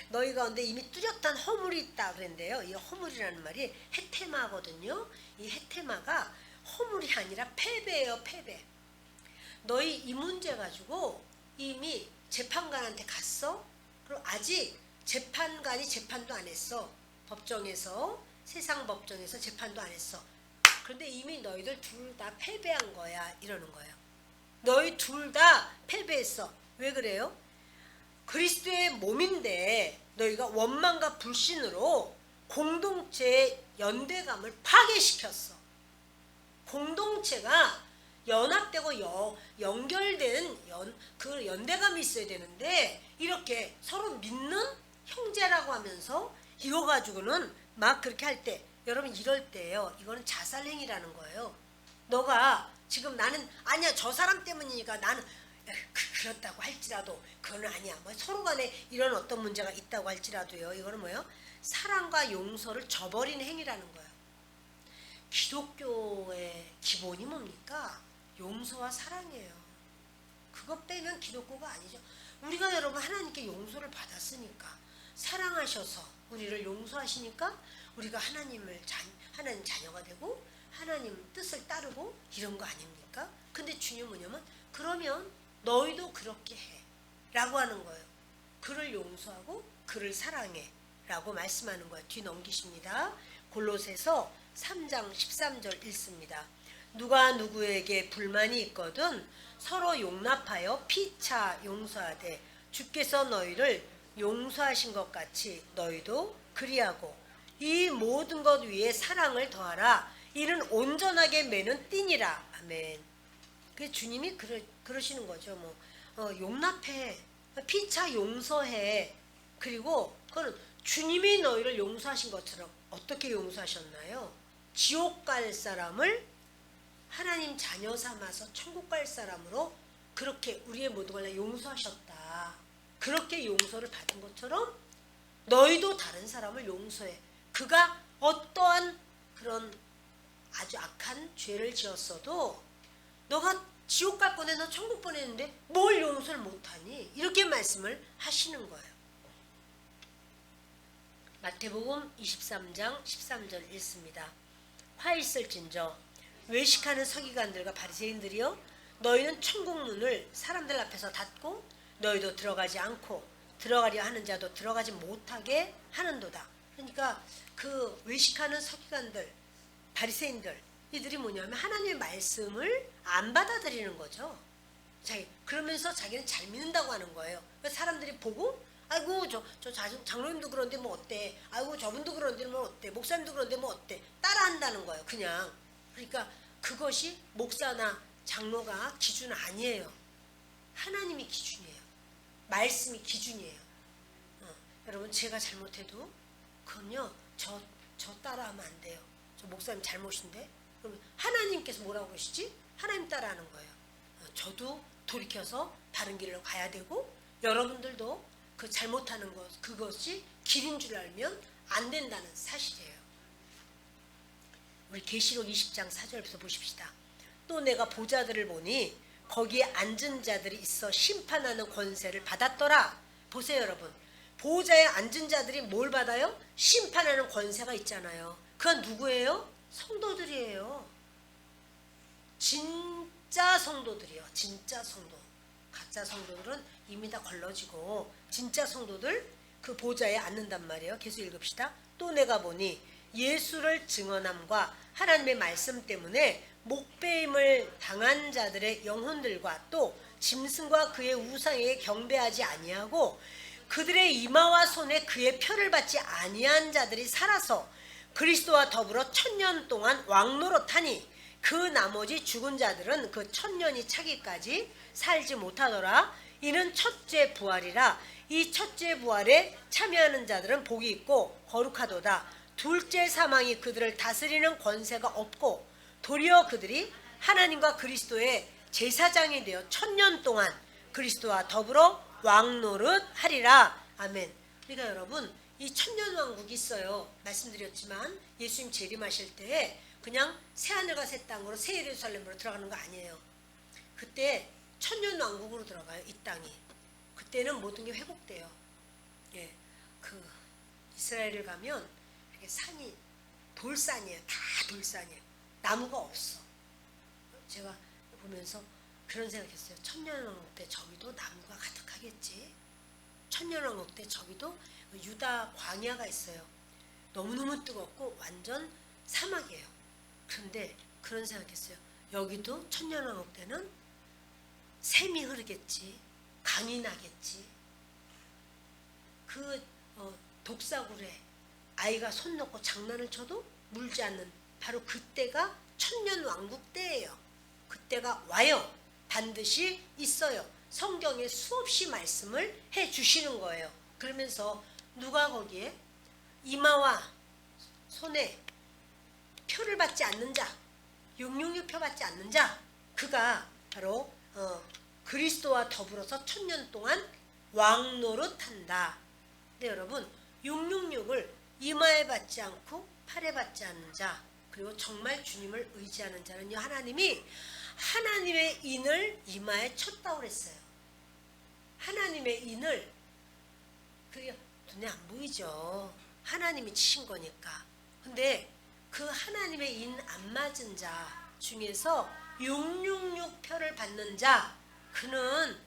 너희 가운데 이미 뚜렷한 허물이 있다 그랬는데요. 이 허물이라는 말이 헤테마거든요. 이 헤테마가 허물이 아니라 패배예요. 패배. 너희 이 문제 가지고 이미 재판관한테 갔어? 그리고 아직 재판관이 재판도 안 했어. 법정에서, 세상 법정에서 재판도 안 했어. 그런데 이미 너희들 둘 다 패배한 거야. 이러는 거예요. 너희 둘 다 패배했어. 왜 그래요? 그리스도의 몸인데 너희가 원망과 불신으로 공동체의 연대감을 파괴시켰어. 공동체가 연합되고 연결된 그 연대감이 있어야 되는데 이렇게 서로 믿는 형제라고 하면서 이거 가지고는 막 그렇게 할 때 여러분 이럴 때예요. 이거는 자살행위라는 거예요. 너가 지금 나는 아니야 저 사람 때문이니까 나는 그렇다고 할지라도 그건 아니야. 뭐 서로 간에 이런 어떤 문제가 있다고 할지라도요. 이거는 뭐예요? 사랑과 용서를 저버리는 행위라는 거예요. 기독교의 기본이 뭡니까? 용서와 사랑이에요. 그것 빼면 기독교가 아니죠. 우리가 여러분 하나님께 용서를 받았으니까 사랑하셔서 우리를 용서하시니까 우리가 하나님 자녀가 되고 하나님 뜻을 따르고 이런 거 아닙니까? 근데 중요한 뭐냐면 그러면 너희도 그렇게 해 라고 하는 거예요. 그를 용서하고 그를 사랑해 라고 말씀하는 거예요. 뒤 넘기십니다. 골로새서 3장 13절 읽습니다. 누가 누구에게 불만이 있거든 서로 용납하여 피차 용서하되 주께서 너희를 용서하신 것 같이 너희도 그리하고 이 모든 것 위에 사랑을 더하라. 이는 온전하게 매는 띠니라. 아멘. 그 주님이 그러시는 거죠. 용납해, 피차 용서해. 그리고 그건 주님이 너희를 용서하신 것처럼 어떻게 용서하셨나요? 지옥 갈 사람을 하나님 자녀 삼아서 천국 갈 사람으로 그렇게 우리의 모든 걸 용서하셨다. 그렇게 용서를 받은 것처럼 너희도 다른 사람을 용서해. 그가 어떠한 그런 아주 악한 죄를 지었어도 너가 지옥 갈 뻔해 너 천국 보냈는데 뭘 용서를 못하니? 이렇게 말씀을 하시는 거예요. 마태복음 23장 13절 읽습니다. 화 있을진저 외식하는 서기관들과 바리새인들이여 너희는 천국 문을 사람들 앞에서 닫고 너희도 들어가지 않고 들어가려 하는 자도 들어가지 못하게 하는도다. 그러니까 그 외식하는 서기관들 바리새인들 이들이 뭐냐면 하나님의 말씀을 안 받아들이는 거죠. 그러면서 자기는 잘 믿는다고 하는 거예요. 사람들이 보고 아이고 저 장로님도 그런데 뭐 어때? 아이고 저분도 그런데 뭐 어때? 목사님도 그런데 뭐 어때? 따라한다는 거예요. 그냥. 그러니까 그것이 목사나 장로가 기준 아니에요. 하나님이 기준이에요. 말씀이 기준이에요. 여러분 제가 잘못해도 그건요 저 따라하면 안 돼요. 저 목사님 잘못인데 그러면 하나님께서 뭐라고 그러시지? 하나님 따라하는 거예요. 저도 돌이켜서 바른 길로 가야 되고 여러분들도 그 잘못하는 것 그것이 길인 줄 알면 안 된다는 사실이에요. 우리 계시록 20장 4절부터 보십시다. 또 내가 보좌들을 보니 거기에 앉은 자들이 있어 심판하는 권세를 받았더라. 보세요 여러분. 보좌에 앉은 자들이 뭘 받아요? 심판하는 권세가 있잖아요. 그건 누구예요? 성도들이에요. 진짜 성도들이요. 진짜 성도. 가짜 성도들은 이미 다 걸러지고 진짜 성도들 그 보좌에 앉는단 말이에요. 계속 읽읍시다. 또 내가 보니 예수를 증언함과 하나님의 말씀 때문에 목배임을 당한 자들의 영혼들과 또 짐승과 그의 우상에게 경배하지 아니하고 그들의 이마와 손에 그의 표를 받지 아니한 자들이 살아서 그리스도와 더불어 1000년 동안 왕노릇하니 그 나머지 죽은 자들은 그 천년이 차기까지 살지 못하더라. 이는 첫째 부활이라. 이 첫째 부활에 참여하는 자들은 복이 있고 거룩하도다. 둘째 사망이 그들을 다스리는 권세가 없고 도리어 그들이 하나님과 그리스도의 제사장이 되어 천년 동안 그리스도와 더불어 왕노릇 하리라. 아멘. 그러니까 여러분, 이 천년왕국이 있어요. 말씀드렸지만 예수님 재림하실 때에 그냥 새하늘과 새 땅으로 새 예루살렘으로 들어가는 거 아니에요. 그때 천년왕국으로 들어가요. 이 땅이. 그때는 모든 게 회복돼요. 예, 그 이스라엘을 가면 이렇게 산이 돌산이에요. 다 돌산이에요. 나무가 없어. 제가 보면서 그런 생각했어요. 천년왕국 때 저기도 나무가 가득하겠지. 천년왕국 때 저기도 유다 광야가 있어요. 너무너무 뜨겁고 완전 사막이에요. 그런데 그런 생각했어요. 여기도 천년왕국 때는 샘이 흐르겠지. 강이 나겠지. 그 독사굴에 아이가 손 놓고 장난을 쳐도 물지 않는 바로 그때가 천년왕국 때예요. 그때가 와요. 반드시 있어요. 성경에 수없이 말씀을 해주시는 거예요. 그러면서 누가 거기에 이마와 손에 표를 받지 않는 자, 용용유 표 받지 않는 자, 그가 바로 그리스도와 더불어서 천년 동안 왕노릇한다. 근데 여러분, 666을 이마에 받지 않고 팔에 받지 않는 자, 그리고 정말 주님을 의지하는 자는요, 하나님이 하나님의 인을 이마에 쳤다고 그랬어요. 하나님의 인을, 그게 눈에 안 보이죠. 하나님이 치신 거니까. 근데 그 하나님의 인 안 맞은 자 중에서 666표를 받는 자, 그는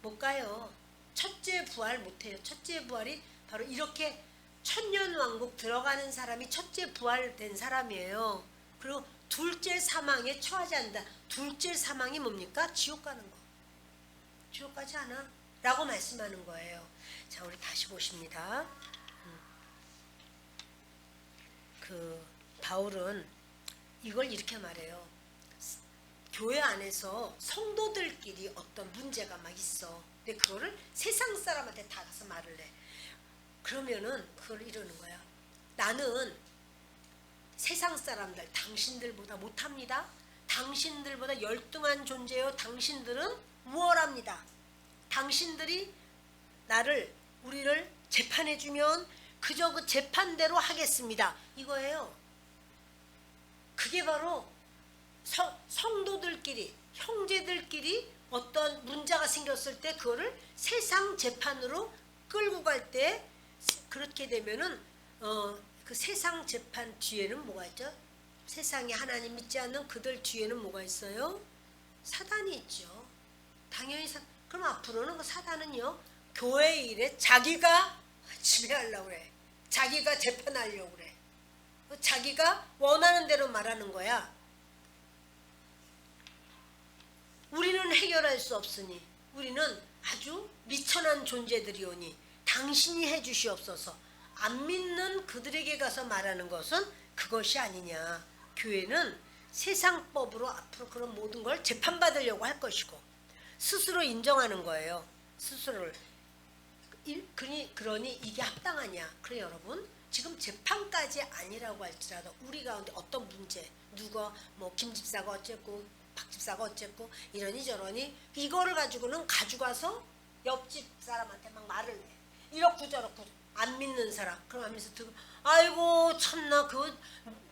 못 가요. 첫째 부활 못해요. 첫째 부활이 바로 이렇게 천년왕국 들어가는 사람이 첫째 부활된 사람이에요. 그리고 둘째 사망에 처하지 않는다. 둘째 사망이 뭡니까? 지옥 가는 거. 지옥 가지 않아? 라고 말씀하는 거예요. 자, 우리 다시 보십니다. 그 바울은 이걸 이렇게 말해요. 교회 안에서 성도들끼리 어떤 문제가 막 있어. 근데 그거를 세상 사람한테 다 가서 말을 해. 그러면은 그걸 이러는 거야. 나는 세상 사람들 당신들보다 못합니다. 당신들보다 열등한 존재요. 당신들은 우월합니다. 당신들이 우리를 재판해 주면 그저 그 재판대로 하겠습니다. 이거예요. 그게 바로 성도들끼리, 형제들끼리 어떤 문제가 생겼을 때 그거를 세상 재판으로 끌고 갈 때, 그렇게 되면은 그 세상 재판 뒤에는 뭐가 있죠? 세상에 하나님 믿지 않는 그들 뒤에는 뭐가 있어요? 사단이 있죠. 당연히 그럼 앞으로는 그 사단은요, 교회 일에 자기가 지배하려고 그래. 자기가 재판하려고 그래. 자기가 원하는 대로 말하는 거야. 우리는 해결할 수 없으니 우리는 아주 미천한 존재들이오니 당신이 해주시옵소서. 안 믿는 그들에게 가서 말하는 것은 그것이 아니냐. 교회는 세상법으로 앞으로 그런 모든 걸 재판받으려고 할 것이고 스스로 인정하는 거예요. 스스로를. 그러니 이게 합당하냐. 그래 여러분, 지금 재판까지 아니라고 할지라도 우리 가운데 어떤 문제, 누가 뭐 김 집사가 어쨌고 박 집사가 어쨌고 이러니 저러니 이거를 가지고는 가져가서 옆집 사람한테 막 말을 해. 이렇고 저렇고 안 믿는 사람. 그럼 하면서 듣고 아이고 참나 그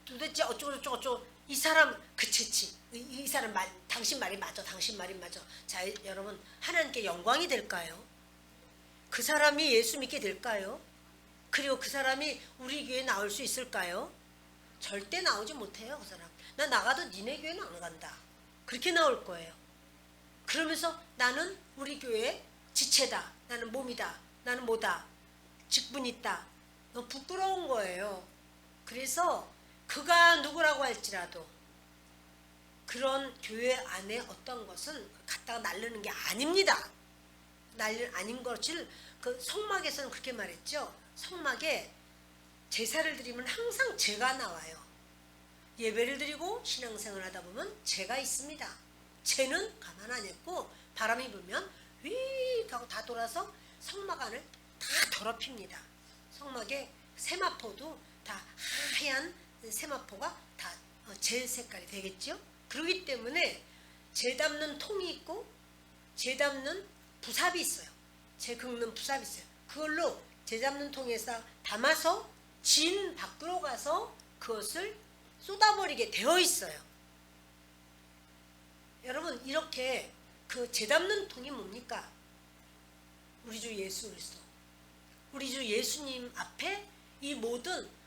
도대체 어쩌고 저쩌고 이 사람 그치치 이 사람 말 당신 말이 맞아. 당신 말이 맞아. 자 여러분, 하나님께 영광이 될까요? 그 사람이 예수 믿게 될까요? 그리고 그 사람이 우리 교회에 나올 수 있을까요? 절대 나오지 못해요. 그 사람. 나 나가도 니네 교회는 안 간다. 그렇게 나올 거예요. 그러면서 나는 우리 교회 지체다. 나는 몸이다. 나는 뭐다. 직분 있다. 너무 부끄러운 거예요. 그래서 그가 누구라고 할지라도 그런 교회 안에 어떤 것은 갖다가 날르는 게 아닙니다. 아닌 것을 그 성막에서는 그렇게 말했죠. 성막에 제사를 드리면 항상 죄가 나와요. 예배를 드리고 신앙생활 하다 보면 죄가 있습니다. 죄는 가만 안 있고 바람이 불면 휙 하고 다 돌아서 성막 안을 다 더럽힙니다. 성막에 세마포도 다 하얀 세마포가 다 제 색깔이 되겠죠. 그렇기 때문에 재 담는 통이 있고 재 담는 부삽이 있어요. 재 긁는 부삽이 있어요. 그걸로 재 담는 통에서 담아서 진 밖으로 가서 그것을 쏟아버리게 되어 있어요. 여러분, 이렇게 그 재 담는 통이 뭡니까? 우리 주 예수 그리스도, 우리 주 예수님 앞에 이 모든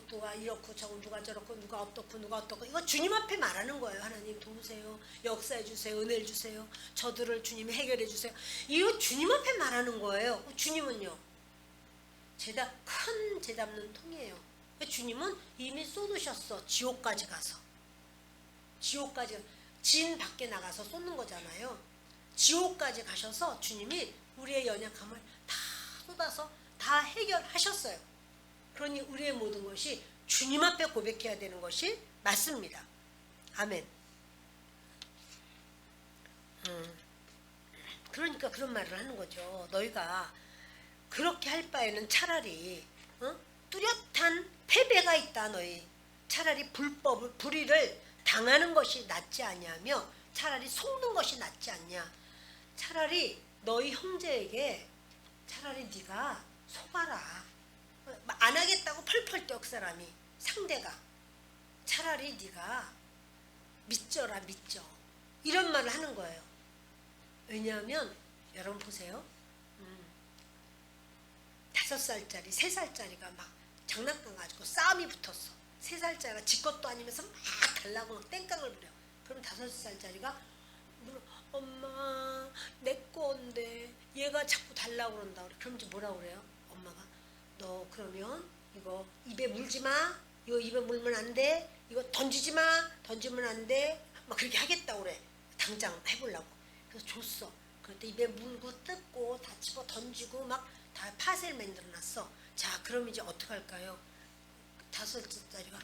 누가 이렇고 저거 누가 저렇고 누가 어떻고 누가 어떻고 이거 주님 앞에 말하는 거예요. 하나님 도우세요, 역사해 주세요, 은혜를 주세요, 저들을 주님 해결해 주세요. 이거 주님 앞에 말하는 거예요. 주님은요, 큰 재 담는 통이에요. 주님은 이미 쏟으셨어. 지옥까지 가서, 지옥까지 진 밖에 나가서 쏟는 거잖아요. 지옥까지 가셔서 주님이 우리의 연약함을 다 쏟아서 다 해결하셨어요. 그러니 우리의 모든 것이 주님 앞에 고백해야 되는 것이 맞습니다. 아멘. 그러니까 그런 말을 하는 거죠. 너희가 그렇게 할 바에는 차라리 뚜렷한 패배가 있다. 너희 차라리 불의를 당하는 것이 낫지 않냐며 차라리 속는 것이 낫지 않냐. 차라리 너희 형제에게 차라리 네가 속아라. 안 하겠다고 펄펄 뛰어 사람이 상대가 차라리 네가 믿져라 믿져 이런 말을 하는 거예요. 왜냐하면 여러분 보세요. 5살짜리 3살짜리가 막 장난감 가지고 싸움이 붙었어. 3살짜리가 지 것도 아니면서 막 달라고 막 땡깡을 부려. 그럼 5살짜리가 엄마 내 건데 얘가 자꾸 달라고 그런다 그래. 그럼 이제 뭐라고 그래요? 엄마가 너 그러면 이거 입에 물지 마. 이거 입에 물면 안 돼. 이거 던지지 마. 던지면 안 돼. 막 그렇게 하겠다고 그래. 당장 해보려고. 그래서 줬어. 그때 입에 물고 뜯고 다 집어 던지고 막 다 파쇄를 만들어놨어. 자, 그럼 이제 어떡할까요? 5살짜리가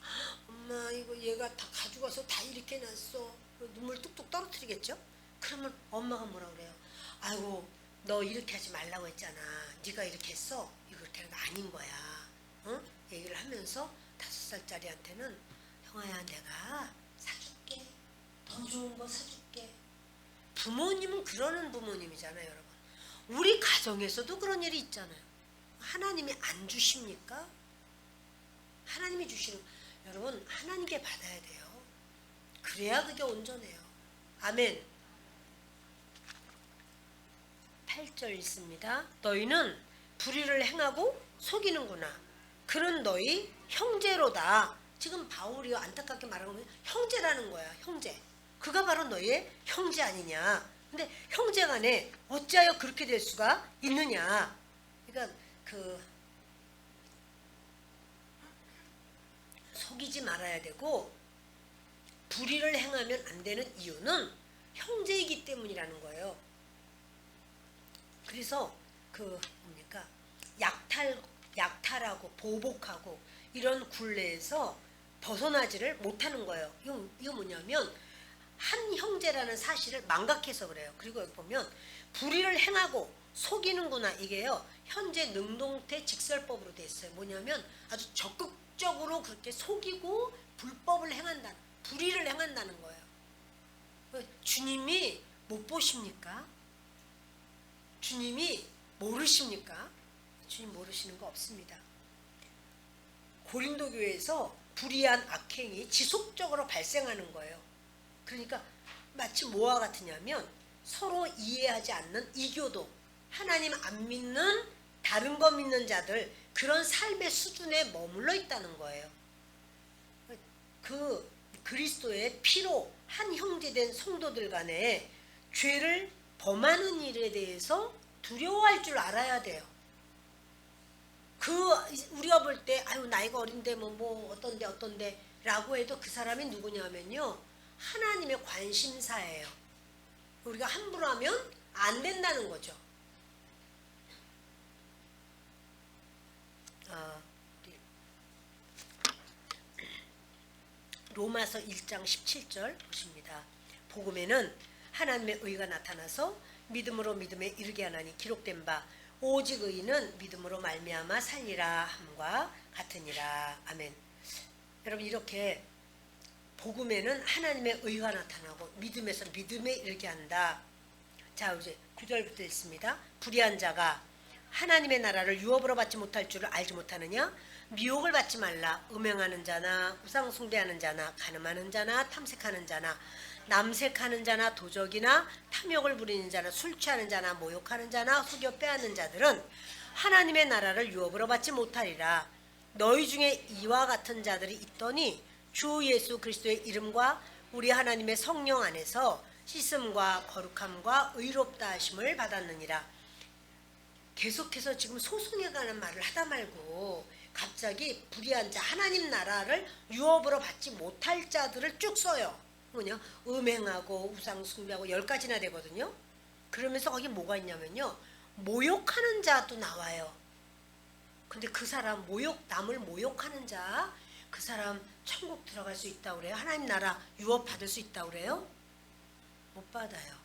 엄마 이거 얘가 다 가져가서 다 이렇게 놨어. 눈물 뚝뚝 떨어뜨리겠죠? 그러면 엄마가 뭐라 그래요? 아이고 너 이렇게 하지 말라고 했잖아. 네가 이렇게 했어. 이거 그렇게 아닌 거야. 얘기를 하면서 5살짜리한테는 형아야 내가 사줄게. 더 좋은 거 사줄게. 부모님은 그러는 부모님이잖아요. 여러분. 우리 가정에서도 그런 일이 있잖아요. 하나님이 안 주십니까? 하나님이 주시는, 여러분 하나님께 받아야 돼요. 그래야 그게 온전해요. 아멘. 8절 있습니다. 너희는 불의를 행하고 속이는구나. 그런 너희 형제로다. 지금 바울이 안타깝게 말하는 건 형제라는 거야. 형제. 그가 바로 너희의 형제 아니냐. 근데 형제간에 어찌하여 그렇게 될 수가 있느냐. 그러니까 속이지 말아야 되고 불의를 행하면 안 되는 이유는 형제이기 때문이라는 거예요. 그래서 뭡니까? 약탈하고 보복하고 이런 굴레에서 벗어나지를 못하는 거예요. 이거 뭐냐면 한 형제라는 사실을 망각해서 그래요. 그리고 여기 보면 불의를 행하고 속이는구나. 이게요. 현재 능동태 직설법으로 돼 있어요. 뭐냐면 아주 적극적으로 그렇게 속이고 불법을 행한다. 불의를 행한다는 거예요. 주님이 못 보십니까? 주님이 모르십니까? 주님 모르시는 거 없습니다. 고린도 교회에서 불의한 악행이 지속적으로 발생하는 거예요. 그러니까 마치 뭐와 같으냐면 서로 이해하지 않는 이교도, 하나님 안 믿는 다른 거 믿는 자들, 그런 삶의 수준에 머물러 있다는 거예요. 그 그리스도의 피로 한 형제된 성도들 간에 죄를 범하는 일에 대해서 두려워할 줄 알아야 돼요. 우리가 볼 때 아유 나이가 어린데 뭐 어떤데 라고 해도 그 사람이 누구냐면요, 하나님의 관심사예요. 우리가 함부로 하면 안 된다는 거죠. 로마서 1장 17절 보십니다. 복음에는 하나님의 의가 나타나서 믿음으로 믿음에 이르게 하나니 기록된 바 오직 의인은 믿음으로 말미암아 살리라 함과 같으니라. 아멘. 여러분, 이렇게 복음에는 하나님의 의가 나타나고 믿음에서 믿음에 이르게 한다. 자, 이제 9절부터 읽습니다. 불의한 자가 하나님의 나라를 유업으로 받지 못할 줄을 알지 못하느냐? 미혹을 받지 말라. 음행하는 자나 우상 숭배하는 자나 간음하는 자나 탐색하는 자나 남색하는 자나 도적이나 탐욕을 부리는 자나 술 취하는 자나 모욕하는 자나 속여 빼앗는 자들은 하나님의 나라를 유업으로 받지 못하리라. 너희 중에 이와 같은 자들이 있더니 주 예수 그리스도의 이름과 우리 하나님의 성령 안에서 씻음과 거룩함과 의롭다 하심을 받았느니라. 계속해서 지금 소송에 관한 말을 하다 말고 갑자기 불의한 자, 하나님 나라를 유업으로 받지 못할 자들을 쭉 써요. 뭐냐? 음행하고 우상 숭배하고 10가지나 되거든요. 그러면서 거기 뭐가 있냐면요, 모욕하는 자도 나와요. 근데 그 사람 남을 모욕하는 자, 그 사람 천국 들어갈 수 있다고 그래요? 하나님 나라 유업 받을 수 있다고 그래요? 못 받아요.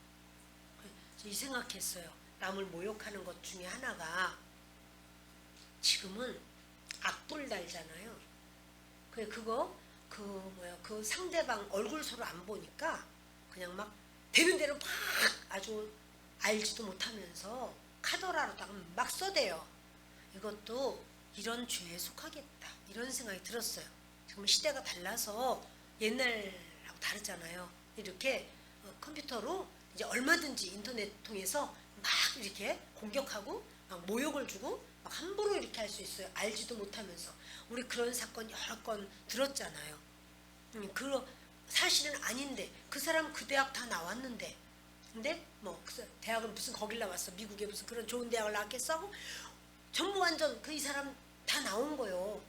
이 생각했어요. 남을 모욕하는 것 중에 하나가 지금은 악플 달잖아요. 그 상대방 얼굴 서로 안 보니까 그냥 막 되는 대로 막 아주 알지도 못하면서 카더라로다가 막 써대요. 이것도 이런 죄에 속하겠다, 이런 생각이 들었어요. 지금 시대가 달라서 옛날하고 다르잖아요. 이렇게 컴퓨터로 이제 얼마든지 인터넷 통해서 막 이렇게 공격하고 막 모욕을 주고 막 함부로 이렇게 할 수 있어요. 알지도 못하면서. 우리 그런 사건 여러 건 들었잖아요. 그 사실은 아닌데 그 사람 그 대학 다 나왔는데, 근데 뭐 대학은 무슨 거길 나왔어, 미국에 무슨 그런 좋은 대학을 나왔겠어 하고 전부 완전 이 사람 다 나온 거요.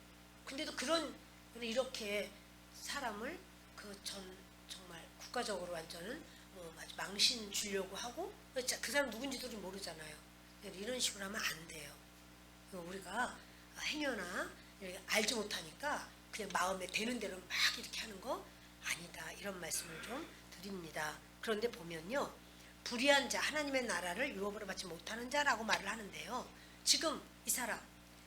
근데도 이렇게 사람을 정말 국가적으로 완전은 아주 망신 주려고 하고 그 사람 누군지도 모르잖아요. 이런 식으로 하면 안 돼요. 우리가 행여나 알지 못하니까 그냥 마음에 되는 대로 막 이렇게 하는 거 아니다, 이런 말씀을 좀 드립니다. 그런데 보면요, 불의한 자, 하나님의 나라를 유업으로 받지 못하는 자라고 말을 하는데요, 지금 이 사람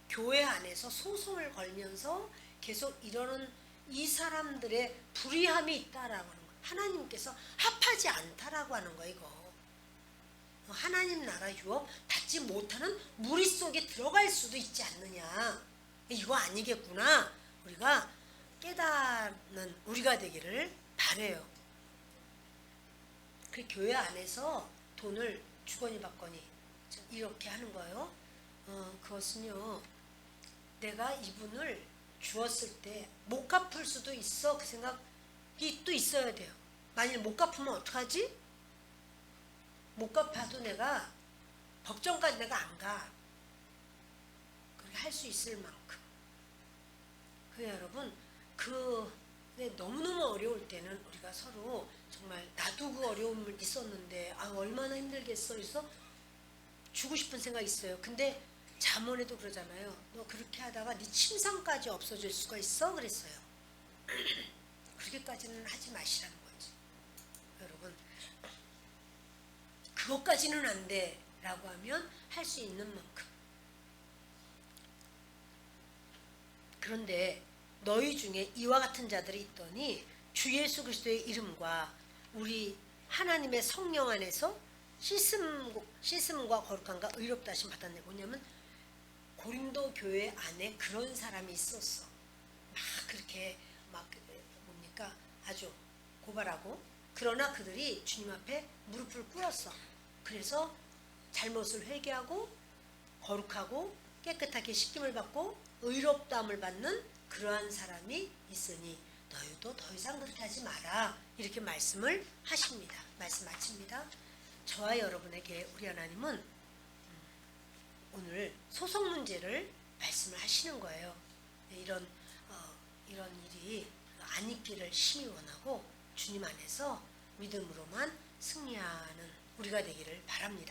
교회 안에서 소송을 걸면서 계속 이러는 이 사람들의 불의함이 있다라고 하는 거예요. 하나님께서 합하지 않다라고 하는 거예요. 이거 하나님 나라 유업 받지 못하는 무리 속에 들어갈 수도 있지 않느냐, 이거 아니겠구나, 우리가 깨닫는 우리가 되기를 바래요. 그 교회 안에서 돈을 주거니 받거니 이렇게 하는 거예요. 그것은요, 내가 이분을 주었을 때 못 갚을 수도 있어, 그 생각이 또 있어야 돼요. 만일 못 갚으면 어떡하지? 못 갚아도 내가 법정까지 내가 안 가. 그렇게 할 수 있을 만큼. 여러분, 너무너무 어려울 때는 우리가 서로 정말 나도 그 어려움을 있었는데 얼마나 힘들겠어, 그래서 주고 싶은 생각이 있어요. 근데 잠언에도 그러잖아요. 너 그렇게 하다가 네 침상까지 없어질 수가 있어, 그랬어요. 그렇게까지는 하지 마시라는 거지. 여러분, 그것까지는 안 돼 라고 하면 할 수 있는 만큼. 그런데 너희 중에 이와 같은 자들이 있더니 주 예수 그리스도의 이름과 우리 하나님의 성령 안에서 씻음과 거룩함과 의롭다 하심 받았네. 뭐냐면 고린도 교회 안에 그런 사람이 있었어. 막 그렇게 아주 고발하고, 그러나 그들이 주님 앞에 무릎을 꿇었어. 그래서 잘못을 회개하고 거룩하고 깨끗하게 씻김을 받고 의롭다함을 받는 그러한 사람이 있으니 너희도 더 이상 그렇게 하지 마라, 이렇게 말씀을 하십니다. 말씀 마칩니다. 저와 여러분에게 우리 하나님은 오늘 소송 문제를 말씀을 하시는 거예요. 이런 일이 안 있기를 심히 원하고 주님 안에서 믿음으로만 승리하는 우리가 되기를 바랍니다.